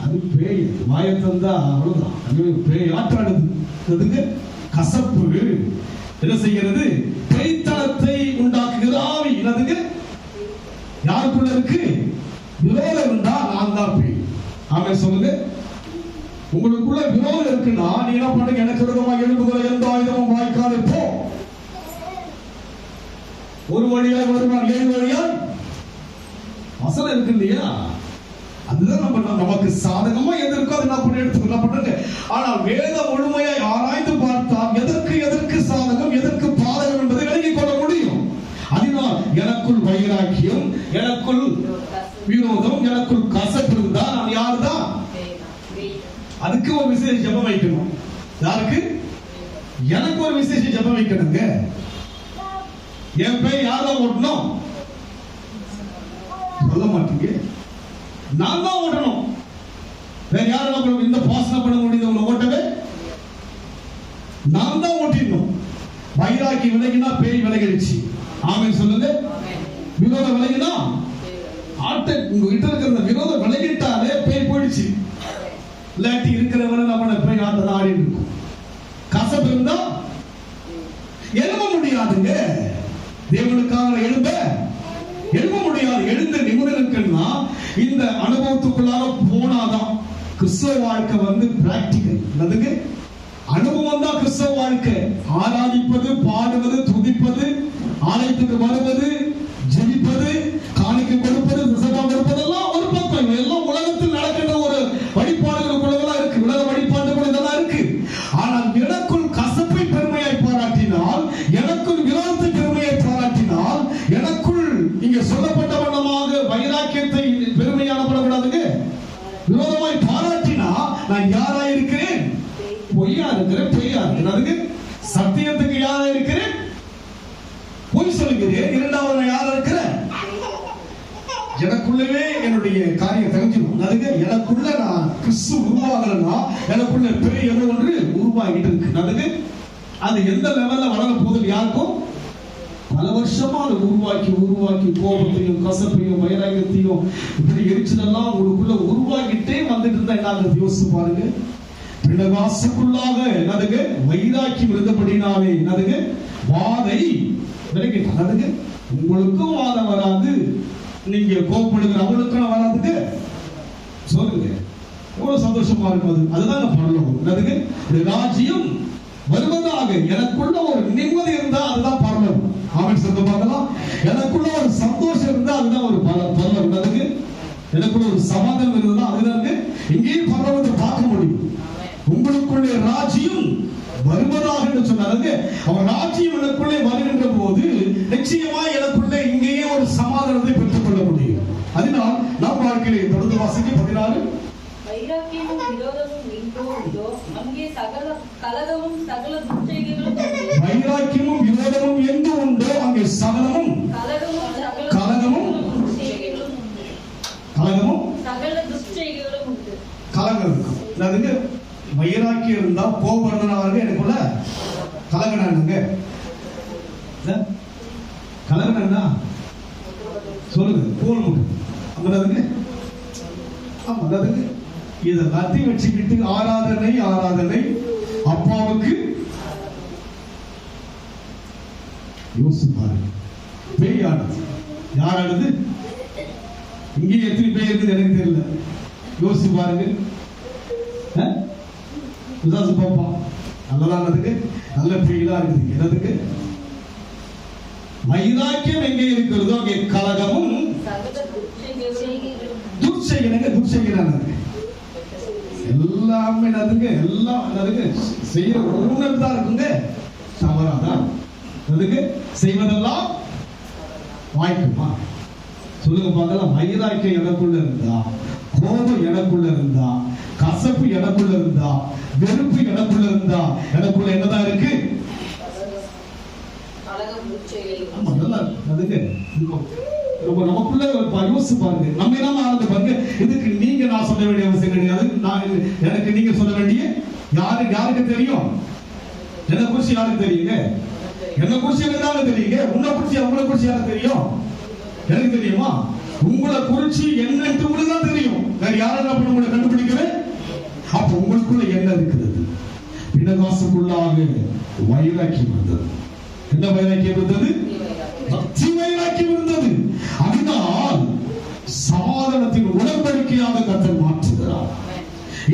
A: அது பேய். மாயத்தந்தா அவ்வளவுதான். அது பேய் ஆற்றாடுது. கசப்பு என்ன செய்கிறது? பேய்த்தனத்தை உண்டாக்குகிற ஆவி. என்னதுங்க? யாருக்குள்ள இருக்கு? விரோதம் இருந்தா நான் தான் பேய். ஆமென் சொல்லுங்க. உங்களுக்குள்ள விரோதம் இருக்குன்னா நீ என்ன பண்ணுங்க? எனக்கு விரோதமாக எழும்புகிற எந்த ஆயுதமும் வாய்க்காது போ. ஒரு வழியாய் வருவான், 7 வழியாய் வசனம் இருக்கு இல்லையா? அதுதான் நமக்கு சாதகமா எது இருக்கோ அதை என்ன பண்ண எடுத்துக்கொள்ள. ஆனால் வேத முழுமை எனக்கு ஒரு விசேஷ ஜெபம் வைக்கணுங்க. என் பேர் யாரும் ஓட்டணும் சொல்ல மாட்டீங்க. நான் தான் ஓட்டணும். வேற யாரும் இந்த பாசனை பண்ண முடியுது உங்களை ஓட்டவே? நான் தான் ஓட்டிடணும். வைராக்கி விலகினா பேய் விலகிடுச்சு. ஆமென் சொல்லுங்க. விரோதம் விலகினா ஆட்டை உங்ககிட்ட இருக்கிற விரோதம் விலகிட்டாலே பேய் போயிடுச்சு. இல்லாட்டி இருக்கிறவரை நம்மளை பேய் ஆட்ட ஆடிட்டு இருக்கும். கசப்பு இருந்தா எழுத முடியாதுங்க. தேவனுக்காக எழுத முடியாது. எழுந்த நிமிடங்களுக்குன்னா இந்த அனுபவத்துக்குள்ளார போனாதான் கிறிஸ்தவ வாழ்க்கை வந்து பிராக்டிகல். அதுக்கு அனுபவம் தான் கிறிஸ்தவ வாழ்க்கை. ஆராதிப்பது, பாடுவது, துதிப்பது, ஆலயத்துக்கு வருவது, ஜெபிப்பது, காணிக்கை கொடுப்பது, விசேஷம் கொடுப்பதெல்லாம் ஒரு பக்கம். எல்லாம் உலகத்தில் நடக்கின்ற ஒரு வழிபாடுகளுக்குள்ளதான் இருக்கு. உலக வழிபாடுகள் இதெல்லாம் இருக்கு. ஆனால் எனக்குள் கசப்பை பெருமையாய் பாராட்டினால், எனக்குள் விரோதத்தை பெருமையை பாராட்டினால், எனக்குள் இங்க சொல்லப்பட்ட வண்ணமாக வைராக்கியத்தை பெருமையானப்படக்கூடாதுங்க. விரோதமாய் பாராட்டினா நான் யாரா இருக்கிறேன்? பொய்யா இருக்கிறேன், பொய்யா இருக்கிறேன். அதுக்கு சத்தியத்துக்கு யாரா இருக்கிறேன்? பொய் சொல்லுகிறேன். இரண்டாவது நான் யாரா இருக்கிறேன்? எனக்குள்ளவே என்னுடைய காரியம் தெரிஞ்சிடும். அதுக்கு எனக்குள்ள நான் கிறிஸ்து உருவாகலன்னா எனக்குள்ள பெரிய ஏதோ ஒன்று உருவாகிட்டு இருக்கு. அதுக்கு அது எந்த லெவல்ல வளர போகுது யாருக்கும் பல வருஷமா அதை உருவாக்கி கோபத்தையும் கசப்பையும் வைராக்கியத்தையும் இப்படி எரிச்சலெல்லாம் உங்களுக்குள்ள உருவாக்கிட்டே வந்துட்டு இருந்தா என்ன யோசிச்சு பாருங்க. பிணவாசுக்குள்ளாக என்னதுங்க வைராக்கியம் இருந்தபடினாலே என்னதுங்க வாதை விலகிட்டான். அதுக்கு உங்களுக்கும் வாதம் வராது. நீங்க கோபப்படுகிற அவளுக்கும் வராதுங்க. சொல்லுங்க எவ்வளவு சந்தோஷமா இருக்கும். அதுதான் பரலோகம். என்னதுங்க ராஜ்யம் வருவதாக எனக்குள்ள ஒரு நிம்மதி இருந்தா அதுதான் பரலோகம். ஆமென் சொல்ல பார்க்கலாம். எனக்குள்ள ஒரு சந்தோஷம் இருந்தா அதுதான் ஒரு பரலோகம். அதுக்கு எனக்குள்ள ஒரு சமாதானம் இருந்தா அதுதான் இங்கேயும் பரலோகத்தை பார்க்க முடியும். உங்களுக்குள்ளே ராஜ்யம் வருவதாக என்று சொன்னாங்க. அவர் ராஜ்யம் எனக்குள்ளே வருகின்ற போது நிச்சயமா எனக்குள்ளே இங்கேயே ஒரு சமாதானத்தை பெற்றுக் கொள்ள முடியும். அதனால் நம் வாழ்க்கையிலே தொடர்ந்து வாசிக்க 16
C: வைராக்கியமும் விரோதமும் எங்கோ உண்டோ அங்கே கலகமும் சகல துர்ச்செய்கைகளும் உண்டு.
A: வைராக்கியமும் விரோதமும் எங்கு உண்டோ அங்கே சகலமும் கலகமும்
C: சகல துர்ச்செய்கைகளும் உண்டு.
A: கலகம் இருக்கும். அதுக்கு வைராக்கியம் இருந்தா கோபம் எனக்குள்ள கலகனாங்க. கலகனா சொல்லுங்க கோல் முட்டு. ஆமா அதுக்கு இதை லத்தி வச்சுக்கிட்டு ஆராதனை அப்பாவுக்கு யோசிப்பாரு. பேய் ஆடுது. யார் ஆடுது? இங்கே எத்தனை பேர் இருக்குது எனக்கு தெரியல. யோசிச்சு பாருங்க. பாப்பா நல்லதானதுக்கு நல்ல பேய்களா இருக்குது. என்னதுக்கு வைராக்கியம் எங்கே இருக்கிறதோ அங்கே கலகமும் துர்ச்செய்கிறாங்க. எல்லாமே அதுக்கு எல்லாம் அதுக்கு செய்ய உணர்வு தான் இருக்குங்க. தவறாதான் அதுக்கு செய்வதெல்லாம் வாய்க்குமா சொல்லுங்க பார்க்கலாம். வைராக்கியம் எனக்குள்ள இருந்தா, கோபம் எனக்குள்ள இருந்தா, கசப்பு எனக்குள்ள இருந்தா, வெறுப்பு எனக்குள்ள இருந்தா எனக்குள்ள என்னதான் இருக்கு? அதுக்கு நமக்குள்ள யோசிச்சு பாருங்க. நம்ம என்ன ஆனது பாருங்க. இதுக்கு நீங்க நான் சொல்ல வேண்டிய அவசியம் கிடையாது. எனக்கு நீங்க சொல்ல வேண்டிய யாருக்கு தெரியும்? என்ன குறிச்சு யாருக்கு தெரியுங்க? என்ன குறிச்சு எனக்கு தான் தெரியுங்க. உன்னை குறிச்சு அவங்களை குறிச்சு யாருக்கு தெரியும்? எனக்கு தெரியுமா? உங்களை குறிச்சு என்னன்னு உங்களுக்கு தான் தெரியும். வேற யாரும் உங்களை கண்டுபிடிக்கவே. அப்ப உங்களுக்குள்ள என்ன இருக்கிறது? பிணகாசுக்குள்ளாக வைராக்கியம் இருந்தது. என்ன வைராக்கியம் இருந்தது? பக்தி வைராக்கியம் இருந்தது. அதனால் சமாதானத்தின் உடன்படிக்கையாக கர்த்தர் மாற்றுகிறார்.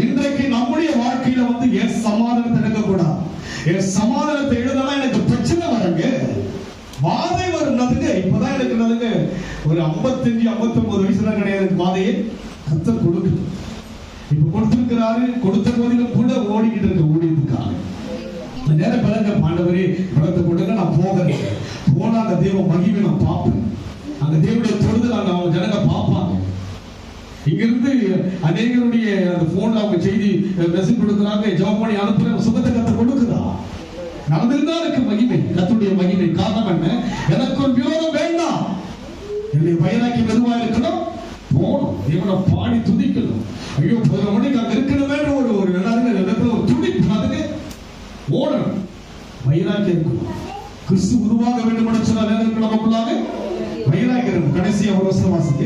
A: இன்றைக்கு நம்முடைய வாழ்க்கையில வந்து என் சமாதானத்தை எடுக்கக்கூடாது. என் சமாதானத்தை எழுதலாம் எனக்கு பிரச்சனை வருங்க, வாதை வரும்னதுங்க. இப்பதான் எனக்கு என்னதுங்க ஒரு 55-59 வயசுல கிடையாது வாதையை கர்த்தர் கொடுக்குது. இப்ப கொடுத்திருக்கிறாரு. கொடுத்த போதிலும் கூட ஓடிக்கிட்டு இருக்க ஊழியத்துக்காக நேரம் பிறங்க பாண்டவரே பலத்தை கொடுங்க. நான் போகிறேன். போனா அந்த தேவ மகிமை நான் பார்ப்பேன். அந்த தேவனுடைய தொடுதல் அவங்க ஜனங்க பார்ப்பாங்க. இங்கிருந்து அநேகருடைய அந்த போன்ல அவங்க செய்தி மெசேஜ் கொடுக்குறாங்க. ஜெபம் பண்ணி அனுப்புற சுகத்தை கத்த கொடுக்குதா? நடந்திருந்தா எனக்கு மகிமை, கர்த்தருடைய மகிமை. காரணம் என்ன? எனக்கு ஒரு விரோதம் வேண்டாம், என்னுடைய வைராக்கியம் எதுவா இருக்கணும், போகணும், தேவனை பாடி துதிக்கணும். ஐயோ 11 மணிக்கு அங்க இருக்கணுமே ஒரு இடத்துல ஒரு துடிப்பு, அதுக்கு ஓடணும், வைராக்கியம் இருக்கணும். கிறிஸ்து உருவாக வேண்டும் என்று சொன்னால் எனக்கு நமக்குள்ளாக வைராக்கியம் இருக்கும். கடைசியா ஒரு வசனம் வாசிக்க,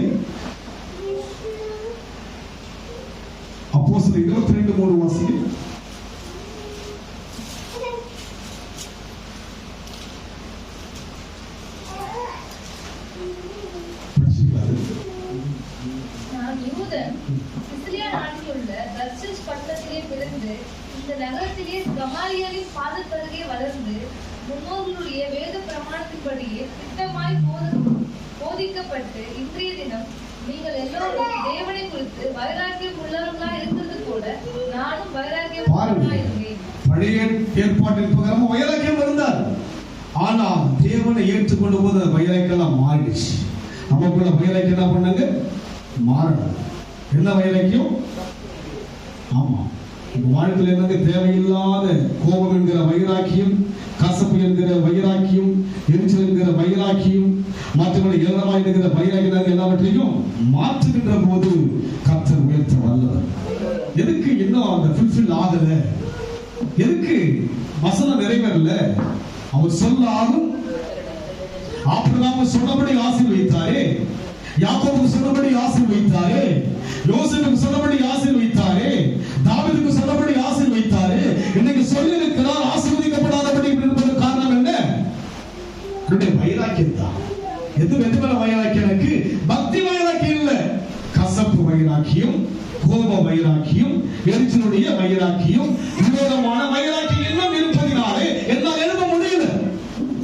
A: அப்போஸ்தலர் 22:3 வாசிக்க.
C: சிசிலியா நாட்டில் உள்ள தர்ஷீஷ் பட்டணத்திலே பிறந்து இந்த நகரத்திலே கமாலியலின் பாதத்தருகே வளர்ந்து முன்னோர்களுடைய வேத பிரமாணத்தின்படியே திட்டமாய் போதிக்கப்பட்டு இன்றைய தினம் நீங்கள் எல்லோரும் தேவனை குறித்து வைராக்கியம் உள்ளவர்களாய் இருக்கிறது போல நானும் வைராக்கியம் உள்ளவனாய் இருந்தேன்.
A: பழைய ஏற்பாட்டின் பிரகாரம் வைராக்கியம் இருந்தார், ஆனால் தேவனை ஏற்றுக்கொண்ட போது அந்த வைராக்கியம் மாறிடுச்சு. நமக்குள்ள வைராக்கியம் என்ன பண்ணாங்க, மாறணும். என்ன வைராக்கியம்? ஆமா, இந்த வாழ்க்கையில் என்னங்க தேவையில்லாத கோபம் என்கிற வைராக்கியம், கசப்பு என்கிற வைராக்கியம், எரிச்சல் என்கிற வைராக்கியம், மற்றவர்களை ஏளனமாய் என்கிற வைராக்கியம் எல்லாவற்றையும் மாற்றுகின்ற போது கர்த்தர் உயர்த்த வல்லவர். எதுக்கு இன்னும் அந்த ஃபுல்ஃபில் ஆகல, எதுக்கு வசனம் நிறைவேறல? அவர் சொல்ல ஆகும். ஆபிரகாம் சொன்னபடி ஆசீர்வதித்தாரே, யாக்கோபுக்கு சொன்னபடி ஆசீர்வதித்தாரே, யோசேப்புக்கு சொன்னபடி ஆசீர்வதித்தாரே, தாவீதுக்கு சொன்னபடி ஆசீர்வதித்தாரே. இன்னைக்கு சொல்லி இருக்கிறார் ஆசீர்வதிக்கப்படாதபடி இருப்பது காரணம் என்ன? என்னுடைய வைராக்கியம் தான். எது மேல வைராக்கியம்? எனக்கு பக்தி வைராக்கியம் இல்ல, கசப்பு வைராக்கியம், கோப வைராக்கியம், எரிச்சலுடைய வைராக்கியம், விரோதமான வைராக்கியம் இன்னும் இருப்பதினாலே என்னால் எழுத முடியல.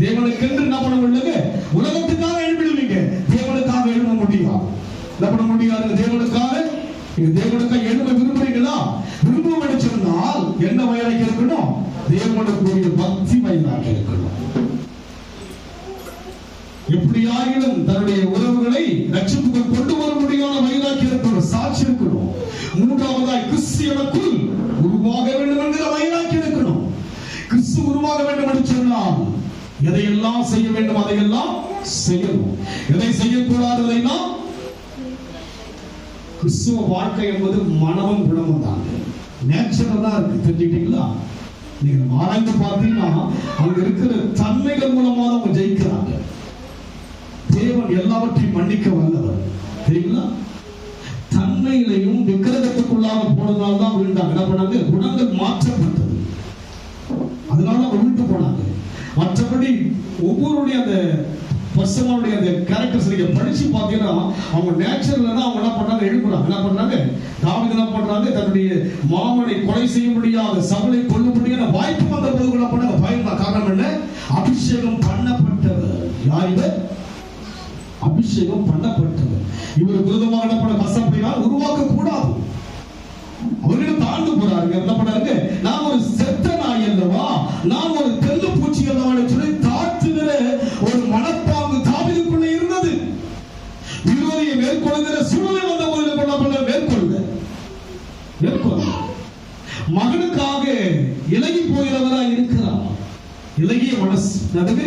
A: தேவனுக்கு என்று என்ன பண்ண முடியல, உலகத்துக்காக எழுப்பிடுவீங்க, தேவனுக்காக எழுத முடியும். என்ன பண்ண முடியாது? தேவனுக்காக எழுத விரும்புறீங்களா? விரும்பும் சொன்னால் என்ன வைராக்கியம் இருக்கணும்? தேவனுக்குரிய பக்தி வைராக்கியம் இருக்கணும். எப்படியாயினும் தன்னுடைய உறவுகளை ரட்சிப்புக்கு கொண்டு வர முடியாத வைராக்கியம் இருக்கணும், சாட்சி இருக்கணும். மூன்றாவதாய் கிறிஸ்தியனுக்குள் உருவாக வேண்டும் என்கிற வைராக்கியம் இருக்கணும். கிறிஸ்து உருவாக வேண்டும் என்று சொன்னால் எதையெல்லாம் செய்ய வேண்டும் அதையெல்லாம் செய்யணும், எதை செய்யக்கூடாததை நாம். கிறிஸ்துவ வாழ்க்கை என்பது மனமும் குணமும் தான், நேச்சுரல் தான் இருக்கு. தெரிஞ்சுக்கிட்டீங்களா? நீங்க ஆராய்ந்து பார்த்தீங்கன்னா அங்க இருக்கிற தன்மைகள் மூலமா அவங்க ஜெயிக்கிறாங்க. தேவன் எல்லாவற்றையும் மன்னிக்க வல்லவர், தெரியுங்களா? தன்மையிலையும் விக்கிரகத்துக்குள்ளாக போனதால் தான் விழுந்தாங்க. என்ன பண்ணாங்க? குணங்கள் மாற்றப்பட்டது, அதனால அவங்க விழுந்து போனாங்க. மற்றபடி ஒவ்வொருடைய அந்த பர்சனுடைய அந்த கேரக்டர்ஸ் நீங்க படிச்சு பார்த்தீங்கன்னா அவங்க நேச்சுரல்ல தான் அவங்க என்ன பண்றாங்க, எழுப்புறாங்க. என்ன பண்றாங்க? தாவீது என்ன பண்றாங்க? தன்னுடைய மாமனை கொலை செய்ய முடியாத, சவுலை கொல்ல முடியாத வாய்ப்பு வந்த போது என்ன பண்ணாங்க? பயந்த காரணம் என்ன? அபிஷேகம் பண்ணப்பட்டவர். யார் இவர்? அபிஷேகம் பண்ணப்பட்டவர். இவர் விரோதமாக என்ன பண்ண கசப்பினால் உருவாக்க கூடாது. அவர்கள் தாழ்ந்து போறாங்க. என்ன பண்ணாங்க? நான் ஒரு செத்த நாய் அல்லவா, நான் ஒரு தெல்லு பூச்சி அல்லவா சொல்லி தாழ்த்துகிற ஒரு மனப்பாங்கு தாவீதுக்குள்ள இருந்தது. விரோதியை மேற்கொள்கிற சூழ்நிலை வந்த போது பண்ண மேற்கொள்ள மகனுக்காக இலகி போகிறவரா இருக்கிறார். இலகிய மனசு அதுக்கு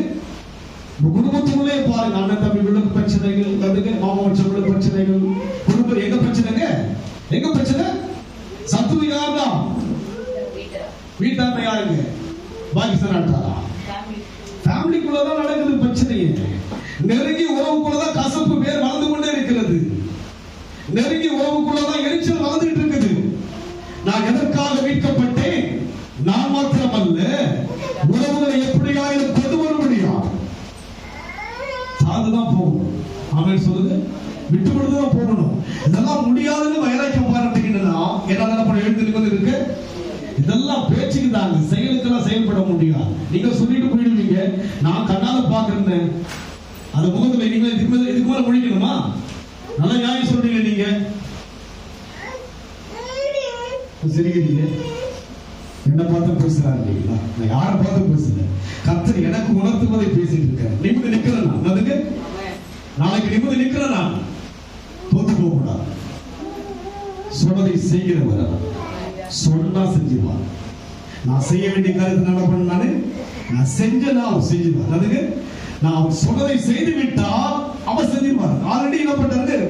A: குடும்பத்துக்குள்ளே பாருங்க, அண்ணன் தம்பிகளுக்கு பிரச்சனைகள், அதுக்கு மாமா மச்சங்களுக்கு பிரச்சனைகள், குடும்பம் எங்க பிரச்சனைங்க? எங்க பிரச்சனை? சத்துரு யாருதான்? வீட்டாண்ட யாருங்க? பாகிஸ்தான் ஃபேமிலிக்குள்ளதான் நடக்குது பிரச்சனையே. நெருங்கி உறவுக்குள்ளதான் கசப்பு பேர் வளர்ந்து கொண்டே இருக்கிறது. நெருங்கி உறவுக்குள்ளதான் எரிச்சல் வளர்ந்துட்டு இருக்குது. நான் எதற்காக மீட்கப்பட்டேன்? நான் மாத்திரமல்ல, உறவுகளை எப்படியாயிலும் கொண்டு வர முடியும். அதுதான் போகணும். ஆமென் சொல்லுங்க. விட்டு கொடுத்துதான் போகணும். இதெல்லாம் முடியாதுன்னு வைராக்கியம் பாராட்டுகின்றனா என்ன பண்ண எழுந்து இருக்கு? இதெல்லாம் பேச்சுக்கு தாங்க, செயலுக்கெல்லாம் செயல்பட முடியாது. நீங்க சொல்லிட்டு போயிடுவீங்க, நான் கண்ணால பாக்குறேன். அந்த முகத்துல நீங்க இதுக்கு மேல முடிக்கணுமா? நல்லா நியாயம் சொல்றீங்க நீங்க. சிரிக்கிறீங்க, என்ன பார்த்து பேசுறாரு இல்லைங்களா? நான் யாரை பார்த்து பேசுறேன்? கர்த்தர் எனக்கு உணர்த்துவதை பேசிட்டு இருக்கேன். நிமிந்து நிக்கிறேன் நான். அதுக்கு நாளைக்கு நிமிந்து நிக்கிறேன் நான். தோத்து போக கூடாது. சொன்னதை செய்கிறவர், சொன்னா செஞ்சிருவார். நான் செய்ய வேண்டிய காரியத்தை என்ன பண்ண, நான் செஞ்சேன்னா அவர் செஞ்சிருவார். அதுக்கு நான் அவர் சொன்னதை செய்து விட்டால் அவர் செஞ்சிருவார். ஆல்ரெடி என்ன பண்றாரு,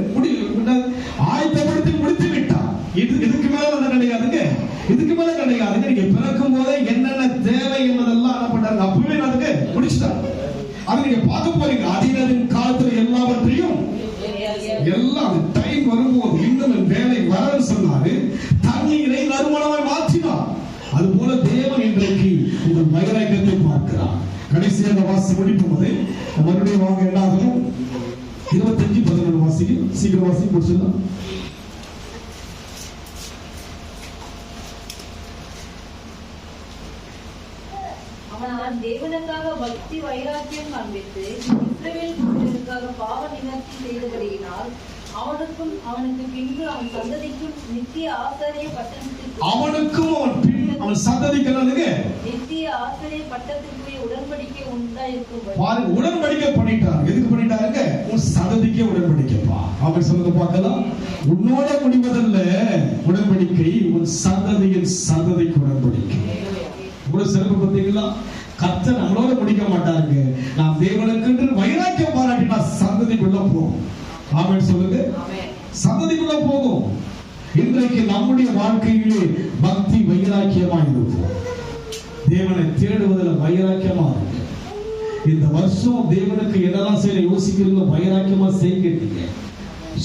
A: ஆயத்தப்படுத்தி முடித்து விட்டார். இதுக்கு மேல கிடையாதுங்க, இதுக்கு மேல கிடையாதுங்க. நீங்க பிறக்கும் போதே என்னென்ன தேவை என்பதெல்லாம் என்ன பண்றாங்க, அப்பவே அதுக்கு முடிச்சுட்டாங்க. அது நீங்க பார்க்க போறீங்க. அதிகாரின் காலத்துல எல்லாவற்றையும் எல்லாம் டைம் வரும்போது இன்னும் வேலை வரன்னு சொன்னாரு. தண்ணீரை நறுமணமாய் மாற்றினார். அது போல தேவன் இன்றைக்கு உங்கள் வைராக்கியத்தை பார்க்கிறார். கடைசியாக வாசி முடிக்கும் போது மறுபடியும் வாங்க என்னாகும் 25:11 வாசிக்கும். சீக்கிரம் வாசி முடிச்சிடலாம்.
C: அவன் தேவனுக்காக பக்தி வைராக்கியம் காண்பித்து இஸ்ரவேல் புத்திரருக்காக பாவ நிவர்த்தி செய்தபடியினால் அவனுக்கும் அவனுக்கு பின்பு அவன் சந்ததிக்கும் நித்திய ஆசாரிய பட்டணத்திற்கு
A: அவன் சந்ததிக்கிறானுங்க
C: நித்திய ஆசாரிய பட்டத்திற்குரிய உடன்படிக்கை உண்டாயிருக்கும்.
A: பாருங்க, உடன்படிக்கை பண்ணிட்டார். எதுக்கு பண்ணிட்டாருங்க? உன் சந்ததிக்கே உடன்படிக்கைப்பா. அவன் சொல்லுங்க பார்க்கலாம். உன்னோட முடிவதல்ல உடன்படிக்கை, உன் சந்ததியின் சந்ததிக்கு உடன்படிக்கை. இவ்வளவு சிறப்பு பார்த்தீங்களா? கர்த்தர் நம்மளோட முடிக்க மாட்டாருங்க. நாம் தேவனுக்கு வைராக்கியம் பாராட்டினா சந்ததிக்குள்ள போகும். ஆமென் சொல்லுங்க. சந்ததிக்குள்ள போகும். இன்றைக்கு நம்முடைய வாழ்க்கையிலே பக்தி வைராக்கியமாக இருக்கும். தேவனை தேடுவதில் வைராக்கியமா இருக்கு. இந்த வருஷம் தேவனுக்கு என்னெல்லாம் செய்ய யோசிக்கிறீங்களோ வைராக்கியமா செய்கிறீங்க.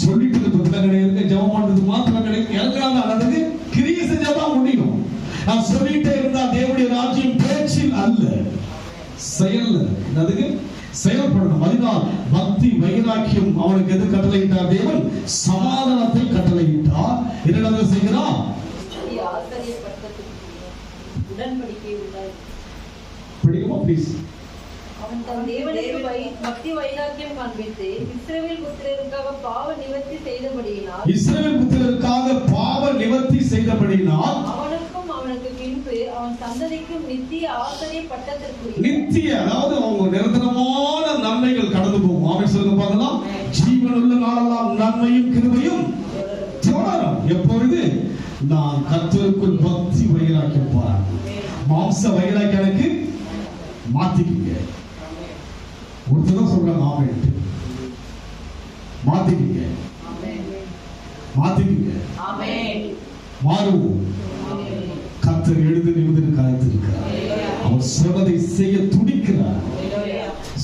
A: சொல்லிட்டு பத்தில கிடையாது, ஜெபம் பண்றது மாத்திரம் கிடையாது. எல்லாம் அதுக்கு கிரியை செஞ்சாதான் முடியும். நான் சொல்லிட்டே இருந்தா தேவனுடைய ராஜ்யம் பேச்சில் அல்ல, செயல். அதுக்கு செயல்படணும். அதனால் பக்தி வைராக்கியம் அவனுக்கு எது கட்டளையிட்டார்? தேவன் சமாதானத்தை கட்டளையிட்டார். என்ன செய்கிறான்?
C: ஆசாரிய பட்டத்திற்குரிய உடன்படிக்கை உண்டாயிருக்கும்.
A: படிக்குமா ப்ளீஸ்?
C: அவன் தன் தேவனுக்கு பக்தி வைராக்கியம் காண்பித்து இஸ்ரவேல் புத்திரருக்காக பாவ நிவர்த்தி செய்தபடியினால் அவனுக்கும் அவனுக்கு பின்பு அவன் சந்ததிக்கும் நித்திய ஆசாரிய பட்டத்திற்குரிய
A: நித்திய, அதாவது அவங்க நிரந்தரமான நன்மைகள் கடந்து போகும். அவன் சொல்லுங்க பார்க்கலாம். ஜீவனுள்ள நாளெல்லாம் நன்மையும் கிருபையும் தொடரும். எப்பொழுது நான் கர்த்தருக்குள் பக்தி வைராக்கியம் பார். மாம்ச வைராக்கியனுக்கு மாத்திக்கீங்க. ஒருத்தர் சொல்றாங்க ஆமென். மாத்திக்கீங்க, மாத்திக்கீங்க, மாறுவோம். கர்த்தர் எழுதி நிமிடம் காய்த்திருக்கிறார். அவர் சொன்னதை செய்ய துடிக்கிறார்.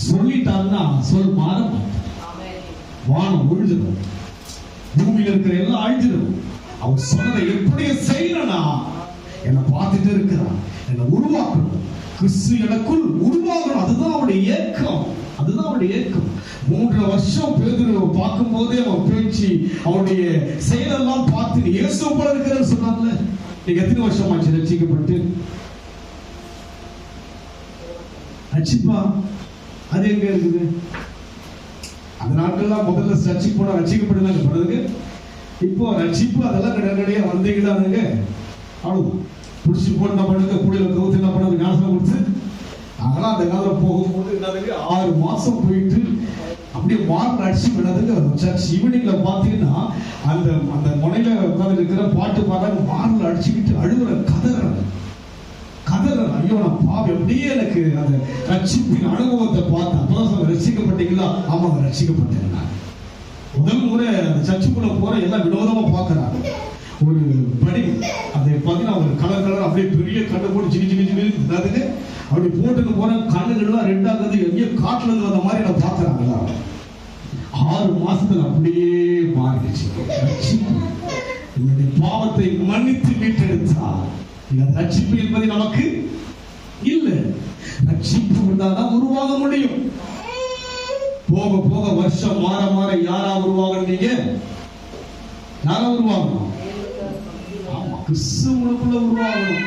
A: சொல்லிட்டாருன்னா சொல் மாற மாட்டார். வானம் ஒழிஞ்சிடும், பூமியில் இருக்கிற எல்லாம் அழிஞ்சிடும். அவர் சொன்னதை எப்படி செய்யணும்னா என்னை பார்த்துட்டு இருக்கிறார், என்னை உருவாக்கணும், கிறிஸ்து எனக்குள் உருவாகணும். அதுதான் அவருடைய ஏக்கம், அதுதான் அவருடைய ஏக்கம். 3 வருஷம் பேதுருவை பார்க்கும் போதே அவன் பேச்சு, அவருடைய செயலெல்லாம் பார்த்து இயேசு போல இருக்கிறன்னு சொன்னாங்கல்ல. நீங்க எத்தனை வருஷம் ஆச்சு ரட்சிக்கப்பட்டு? ரட்சிப்பா அது எங்க இருக்குது? அந்த நாட்கள்லாம் முதல்ல ரட்சிப்பு போனா ரட்சிக்கப்படுதாங்க படுறதுக்கு. இப்போ ரட்சிப்பு அதெல்லாம் கிடையா வந்தீங்கடானுங்க. அவ்வளவு புடிச்சு போட்டு என்ன பண்ணுங்க, கூடையில கவுத்து என்ன பண்ணுங்க, ஞானசனம் கொடுத்து. அதெல்லாம் அந்த காலத்துல போகும்போது என்னதுங்க 6 மாசம் போயிட்டு அப்படியே மார்க் அடிச்சு விடாதுங்க. சர்ச் ஈவினிங்ல பாத்தீங்கன்னா அந்த அந்த முனையில உட்கார்ந்து இருக்கிற பாட்டு பாடுறாங்க, மார்ல அடிச்சுக்கிட்டு அழுகுற கதறேன். ஐயோ நான் பாவம், எப்படியே எனக்கு அந்த ரட்சிப்பின் அனுபவத்தை பார்த்தேன். அப்பதான் சொல்ல, ரட்சிக்கப்பட்டீங்களா? ஆமாங்க ரட்சிக்கப்பட்டேன். முதல் முறை அந்த சர்ச்சுக்குள்ள போற எல்லாம் வினோதமா பாக்குறாங்க. ஒரு படி அதை பார்த்தீங்கன்னா ஒரு கலர் அப்படியே பெரிய கண்ணை போட்டு ஜிகி ஜிகி ஜிகி அதுக்கு அப்படி போட்டுன்னு போறேன். கண்ணுகள்லாம் ரெண்டாகுது, எங்கேயோ காட்டுல இருந்து வந்த மாதிரி நான் பாக்குறாங்களா. 6 மாசத்துல அப்படியே மாறிடுச்சு. என்னுடைய பாவத்தை மன்னித்து மீட்டெடுத்தார். ரட்சிப்பு என்பது நமக்கு இல்ல. ரட்சிப்பு இருந்தால்தான் உருவாக முடியும். போக போக வருஷம் மாற மாற யாரா உருவாகுறீங்க? யாரா உருவாகணும்? ஆமா, கிறிஸ்துவுக்குள்ள உருவாகணும்.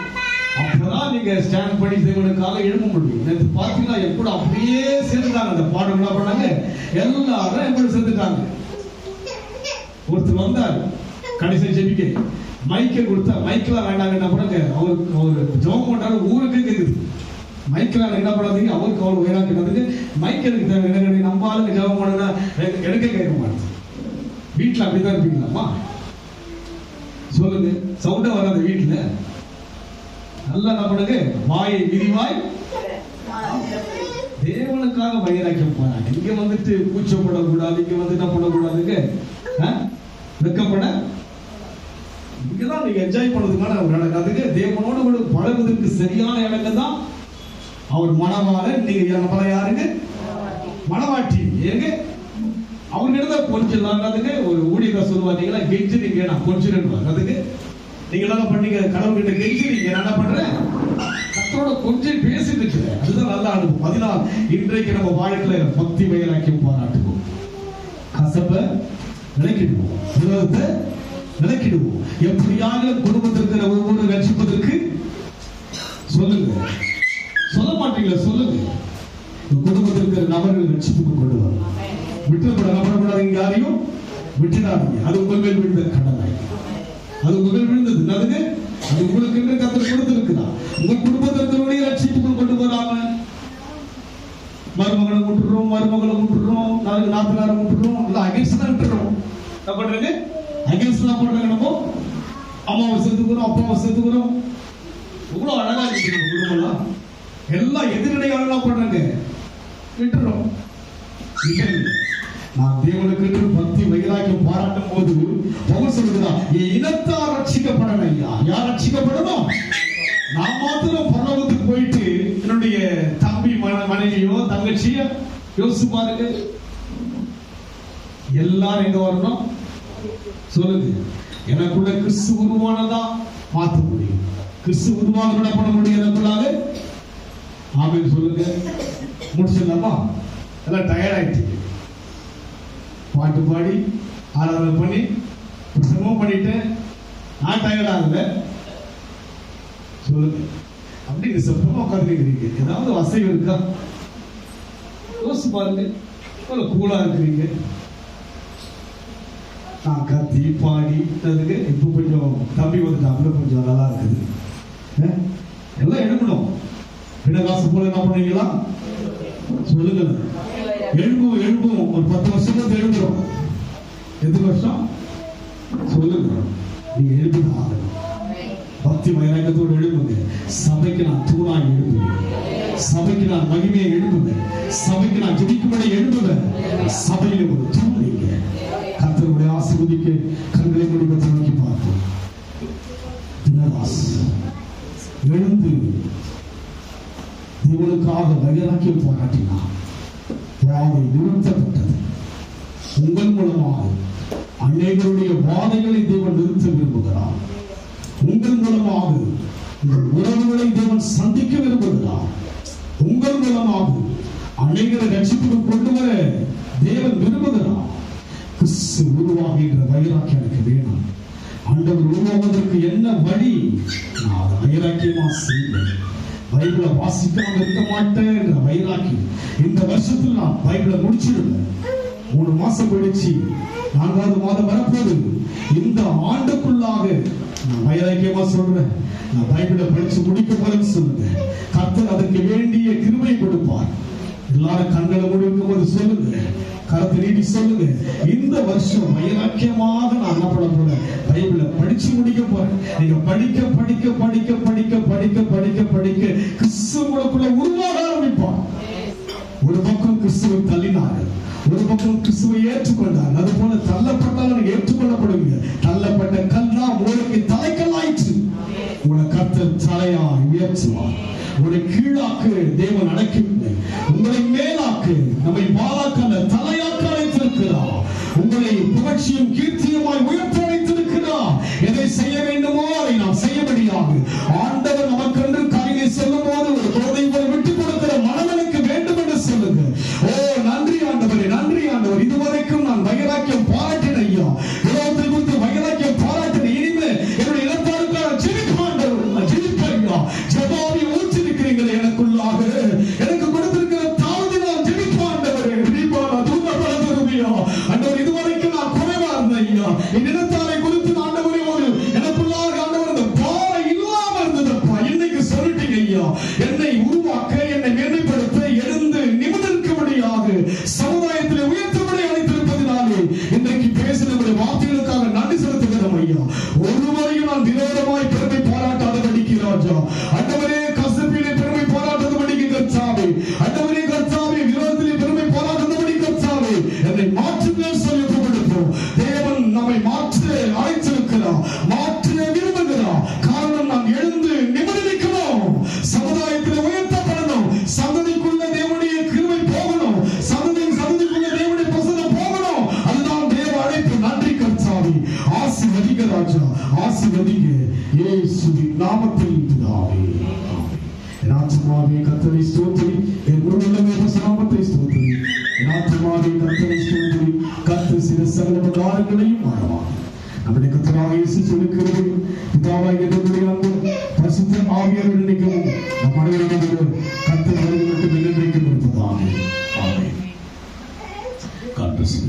A: அப்பதான் நீங்க ஸ்டாண்ட் பண்ணி தேவனுக்காக எழுத முடியும். நேற்று பாத்தீங்கன்னா எப்படி அப்படியே சேர்ந்துட்டாங்க. அந்த பாடம் என்ன பண்ணாங்க, எல்லாரும் எப்படி சேர்ந்துட்டாங்க. ஒருத்தர் வந்தார் கடைசி ஜெபிக்க, மைக்கை கொடுத்தா மைக்கெல்லாம் வேண்டாங்க. என்ன பண்ணாங்க, அவருக்கு ஜெபம் பண்றாரு, ஊருக்கு கேக்குது. மைக்கெல்லாம் என்ன பண்ணாதீங்க, அவருக்கு அவ்வளவு உயரம் கேட்டதுக்கு மைக் எனக்கு தேவை. எனக்கு நம்ம ஆளுங்க ஜெபம் பண்ணா எனக்கு கேட்க மாட்டேன். வீட்டுல அப்படிதான் இருப்பீங்களாமா? சொல்லுங்க, சவுண்டா வராது வீட்டுல. நல்லா என்ன பண்ணுங்க, வாயை விரிவாய் தேவனுக்காக வைராக்கியம் பாராட்டு. இங்க வந்துட்டு கூச்சப்படக்கூடாது, இங்க வந்து என்ன பண்ணக்கூடாதுங்க, வெக்கப்பட. இங்கதான் நீங்க என்ஜாய் பண்ணதுக்கான ஒரு இடம். அதுக்கு தேவனோடு கூட பழகுவதற்கு சரியான இடங்கள் தான் அவர் மணவாளன். நீங்க நம்மள யாருங்க, மணவாட்டி. ஏங்க அவர்கிட்ட கொஞ்சம் அதுக்கு ஒரு ஊழியர் சொல்லுவாங்க, கெஞ்சிருங்க நான் கொஞ்சம். அதுக்கு நீங்க என்ன பண்ணீங்க, கடவுள்கிட்ட கெஞ்சிருங்க, நான் என்ன பண்றேன், கத்தரோட கொஞ்சம் பேசிட்டு இருக்கிறேன். அதுதான் நல்ல அனுபவம். அதனால் இன்றைக்கு நம்ம வாழ்க்கையில பக்தி வைராக்கியம் பாராட்டுவோம், கசப்ப விளக்கிடுவோம், விரோதத்தை விளக்கிடுவோம். எப்படியாக குடும்பத்திற்கு ஒவ்வொரு ரட்சிப்பதற்கு சொல்லுங்க, சொல்ல மாட்டீங்களா, சொல்லுங்க. குடும்பத்திற்கு நபர்கள் ரட்சிப்புக்கு கொண்டு வரும். விட்டுப்படாதீங்க, யாரையும் விட்டுடாதீங்க. அது உங்கள் மேல் விழுந்த கடமை, அது உங்கள் மேல் விழுந்தது. அதுக்கு அது உங்களுக்கு என்று கத்தர் கொடுத்திருக்கிறார். உங்க குடும்பத்திற்கு ரட்சிப்புக்குள் கொண்டு வராம மருமகளை விட்டுறோம், மருமகளை விட்டுறோம், நாளைக்கு நாத்தனாரை விட்டுறோம், இல்லை அகேன்ஸ்ட் தான் விட்டுறோம். என்ன பண்றீங்க, அகேன்ஸ்ட் தான் பண்றாங்க. நம்ம அம்மாவை சேர்த்துக்கிறோம், அப்பாவை சேர்த்துக்கிறோம். இவ்வளவு அழகா இருக்கு நம்ம குடும்பம்லாம். எல்லாம் எதிரடையாளா பண்றாங்க, விட்டுறோம். நான் தேவனுக்கு பக்தி வைராக்கியம் பாராட்டும் போது பவுல் சொல்கிறார், இனத்தார் ரட்சிக்கப்படணும். ஐயா, யார் ரட்சிக்கப்படணும்? நான் மாத்திரம் பரலோகத்துக்கு போயிட்டு என்னுடைய தம்பி மனைவியோ தங்கச்சியோ யோசிச்சு பாருங்க. எல்லாரும் எங்க வரணும் சொல்லுங்க. எனக்குள்ள கிறிஸ்து உருவானதா மாற்ற முடியும். கிறிஸ்து உருவாக பண்ண முடியும் எனக்குள்ளாக. ஆமென் சொல்லுங்க. முடிச்சிடலாமா? எல்லாம் டயர்ட் ஆயிடுச்சு. பாட்டு பாடி ஆராதனை பண்ணி பிரசங்கம் பண்ணிட்டேன். நான் டயர்ட் ஆகல. சொல்லுங்க. அப்படி நிசப்தமா உட்காந்துருக்கிறீங்க. ஏதாவது வசதி இருக்கா? யோசிச்சு பாருங்க. இவ்வளவு கூலா இருக்கிறீங்க. நான் கத்தி பாடி இப்ப கொஞ்சம் தம்பி வந்துட்டாங்க, கொஞ்சம் நல்லா இருக்குது. எல்லாம் எடுக்கணும். பின்னகாசு போல என்ன பண்ணுவீங்களா சொல்லுங்க. எழுப்பும் ஒரு 10 வருஷம் எழுப்புறோம். எத்தனை வருஷம் சொல்லுங்க. நீங்க எழுப்பிதான் பக்தி வைராக்கியத்தோடு எழுப்புங்க. சபைக்கு நான் தூணாய் எழுப்புவேன். சபைக்கு நான் மகிமையை எழுப்புவேன். சபைக்கு நான் ஜெபிக்கும்படி எழுப்புவேன். சபையில ஒரு தூண் நீங்க. கர்த்தருடைய ஆசீர்வதிக்கு கண்களை முடிவத்தை நோக்கி பார்ப்போம். எழுந்து தேவனுக்காக வைராக்கியம் பாராட்டினார். வாதை நிறுத்தப்பட்டது. உங்கள் மூலமாக அநேகருடைய வாதைகளை தேவன் நிறுத்த விரும்புகிறார். உங்கள் மூலமாக உங்கள் உறவுகளை தேவன் சந்திக்க விரும்புகிறார். உங்கள் மூலமாக அநேகரை ரட்சிப்புக்கு கொண்டு வர தேவன் விரும்புகிறார். கிறிஸ்து உருவாகின்ற வைராக்கியம் எனக்கு வேணும். ஆண்டவர் உருவாவதற்கு என்ன வழி? நான் அதை வைராக்கியமா செய்வேன். பைபிளை வாசிக்காம இருக்க மாட்டேன் என்ற வைராக்கியம். இந்த வருஷத்துல நான் பைபிளை முடிச்சிடுவேன். 3 மாசம் போயிடுச்சு, 4வது மாதம் வரப்போகுது. இந்த ஆண்டுக்குள்ளாக நான் வைராக்கியமா சொல்றேன், நான் பைபிளை படிச்சு முடிக்க போறேன்னு சொல்லுங்க. கர்த்தர் அதற்கு வேண்டிய கிருபை கொடுப்பார். எல்லாரும் கண்களை முடிக்கும் போது சொல்லுங்க, கருத்து நீட்டி சொல்லுங்க. இந்த வருஷம் வைராக்கியமாக நான் என்ன பண்ண போறேன்? பைபிளை படிச்சு முடிக்க போறேன். நீங்க படிக்க படிக்க படிக்க படிக்க படிக்க படிக்க படிக்க கிறிஸ்து உங்களுக்குள்ள உருவாக ஆரம்பிப்பார். ஒரு பக்கம் கிறிஸ்துவை தள்ளினார்கள், ஒரு பக்கம் கிறிஸ்துவை ஏற்றுக்கொண்டார்கள். அது போல தள்ளப்பட்டாலும் ஏற்றுக்கொள்ளப்படுவீங்க. தள்ளப்பட்ட கல்லா உங்களுக்கு தலைக்கல்லாயிற்று. உங்களை கர்த்தர் தலையா உயர்த்துவார். உங்களை கீழாக்கு தேவன் அடக்கவில்லை, உங்களை மேலாக்கு நம்மை வாழாக்கல்ல தலையாக்க அழைத்திருக்கிறார். உங்களை புகழ்ச்சியும் கீர்த்தியுமாய் உயர்த்த அழைத்திருக்கிறார். எதை செய்ய வேண்டுமோ அதை நாம் செய்யபடியாக ஆண்டவர் நமக்கென்று காரியங்களை சொல்லும் போது ஒரு தோதை போல் விட்டுக் கொடுக்கிற மனதனுக்கு வேண்டும் என்று சொல்லுங்க. ஓ நன்றி ஆண்டவரே, நன்றி ஆண்டவர். இதுவரைக்கும் நான் வைராக்கியம் பாராட்டின ஐயா, உலகத்தை குறித்து வைராக்கியம் பாராட்டின. இனிமே என்னுடைய இனத்தாருக்கான ஜெபிக்க ஆண்டவர், ஜெபிப்ப ஐயா. ஜெபாவி ஊற்றிருக்கிறீங்களே எனக்குள்ளாக, எனக்கு
B: நாமத்தில் பிதாவே. ஆமென். என் ஆத்துமாவே கர்த்தரை ஸ்தோத்திரி, என் முழுவதுமே நாமத்தை ஸ்தோத்திரி. என் ஆத்துமாவே கர்த்தரை ஸ்தோத்திரி, கர்த்தர் செய்த சகல உபகாரங்களையும் மறவாதே. நம்முடைய கர்த்தராகிய இயேசு சொல்லுகிறது, பிதாவாகிய தேவனுடைய அன்பும் பரிசுத்த ஆவியானவருடைய ஐக்கியமும் நம் அனைவரோடும் கர்த்தர் வருகை மட்டும் என்றென்றைக்கும் இருப்பதாக. ஆமென். God bless you.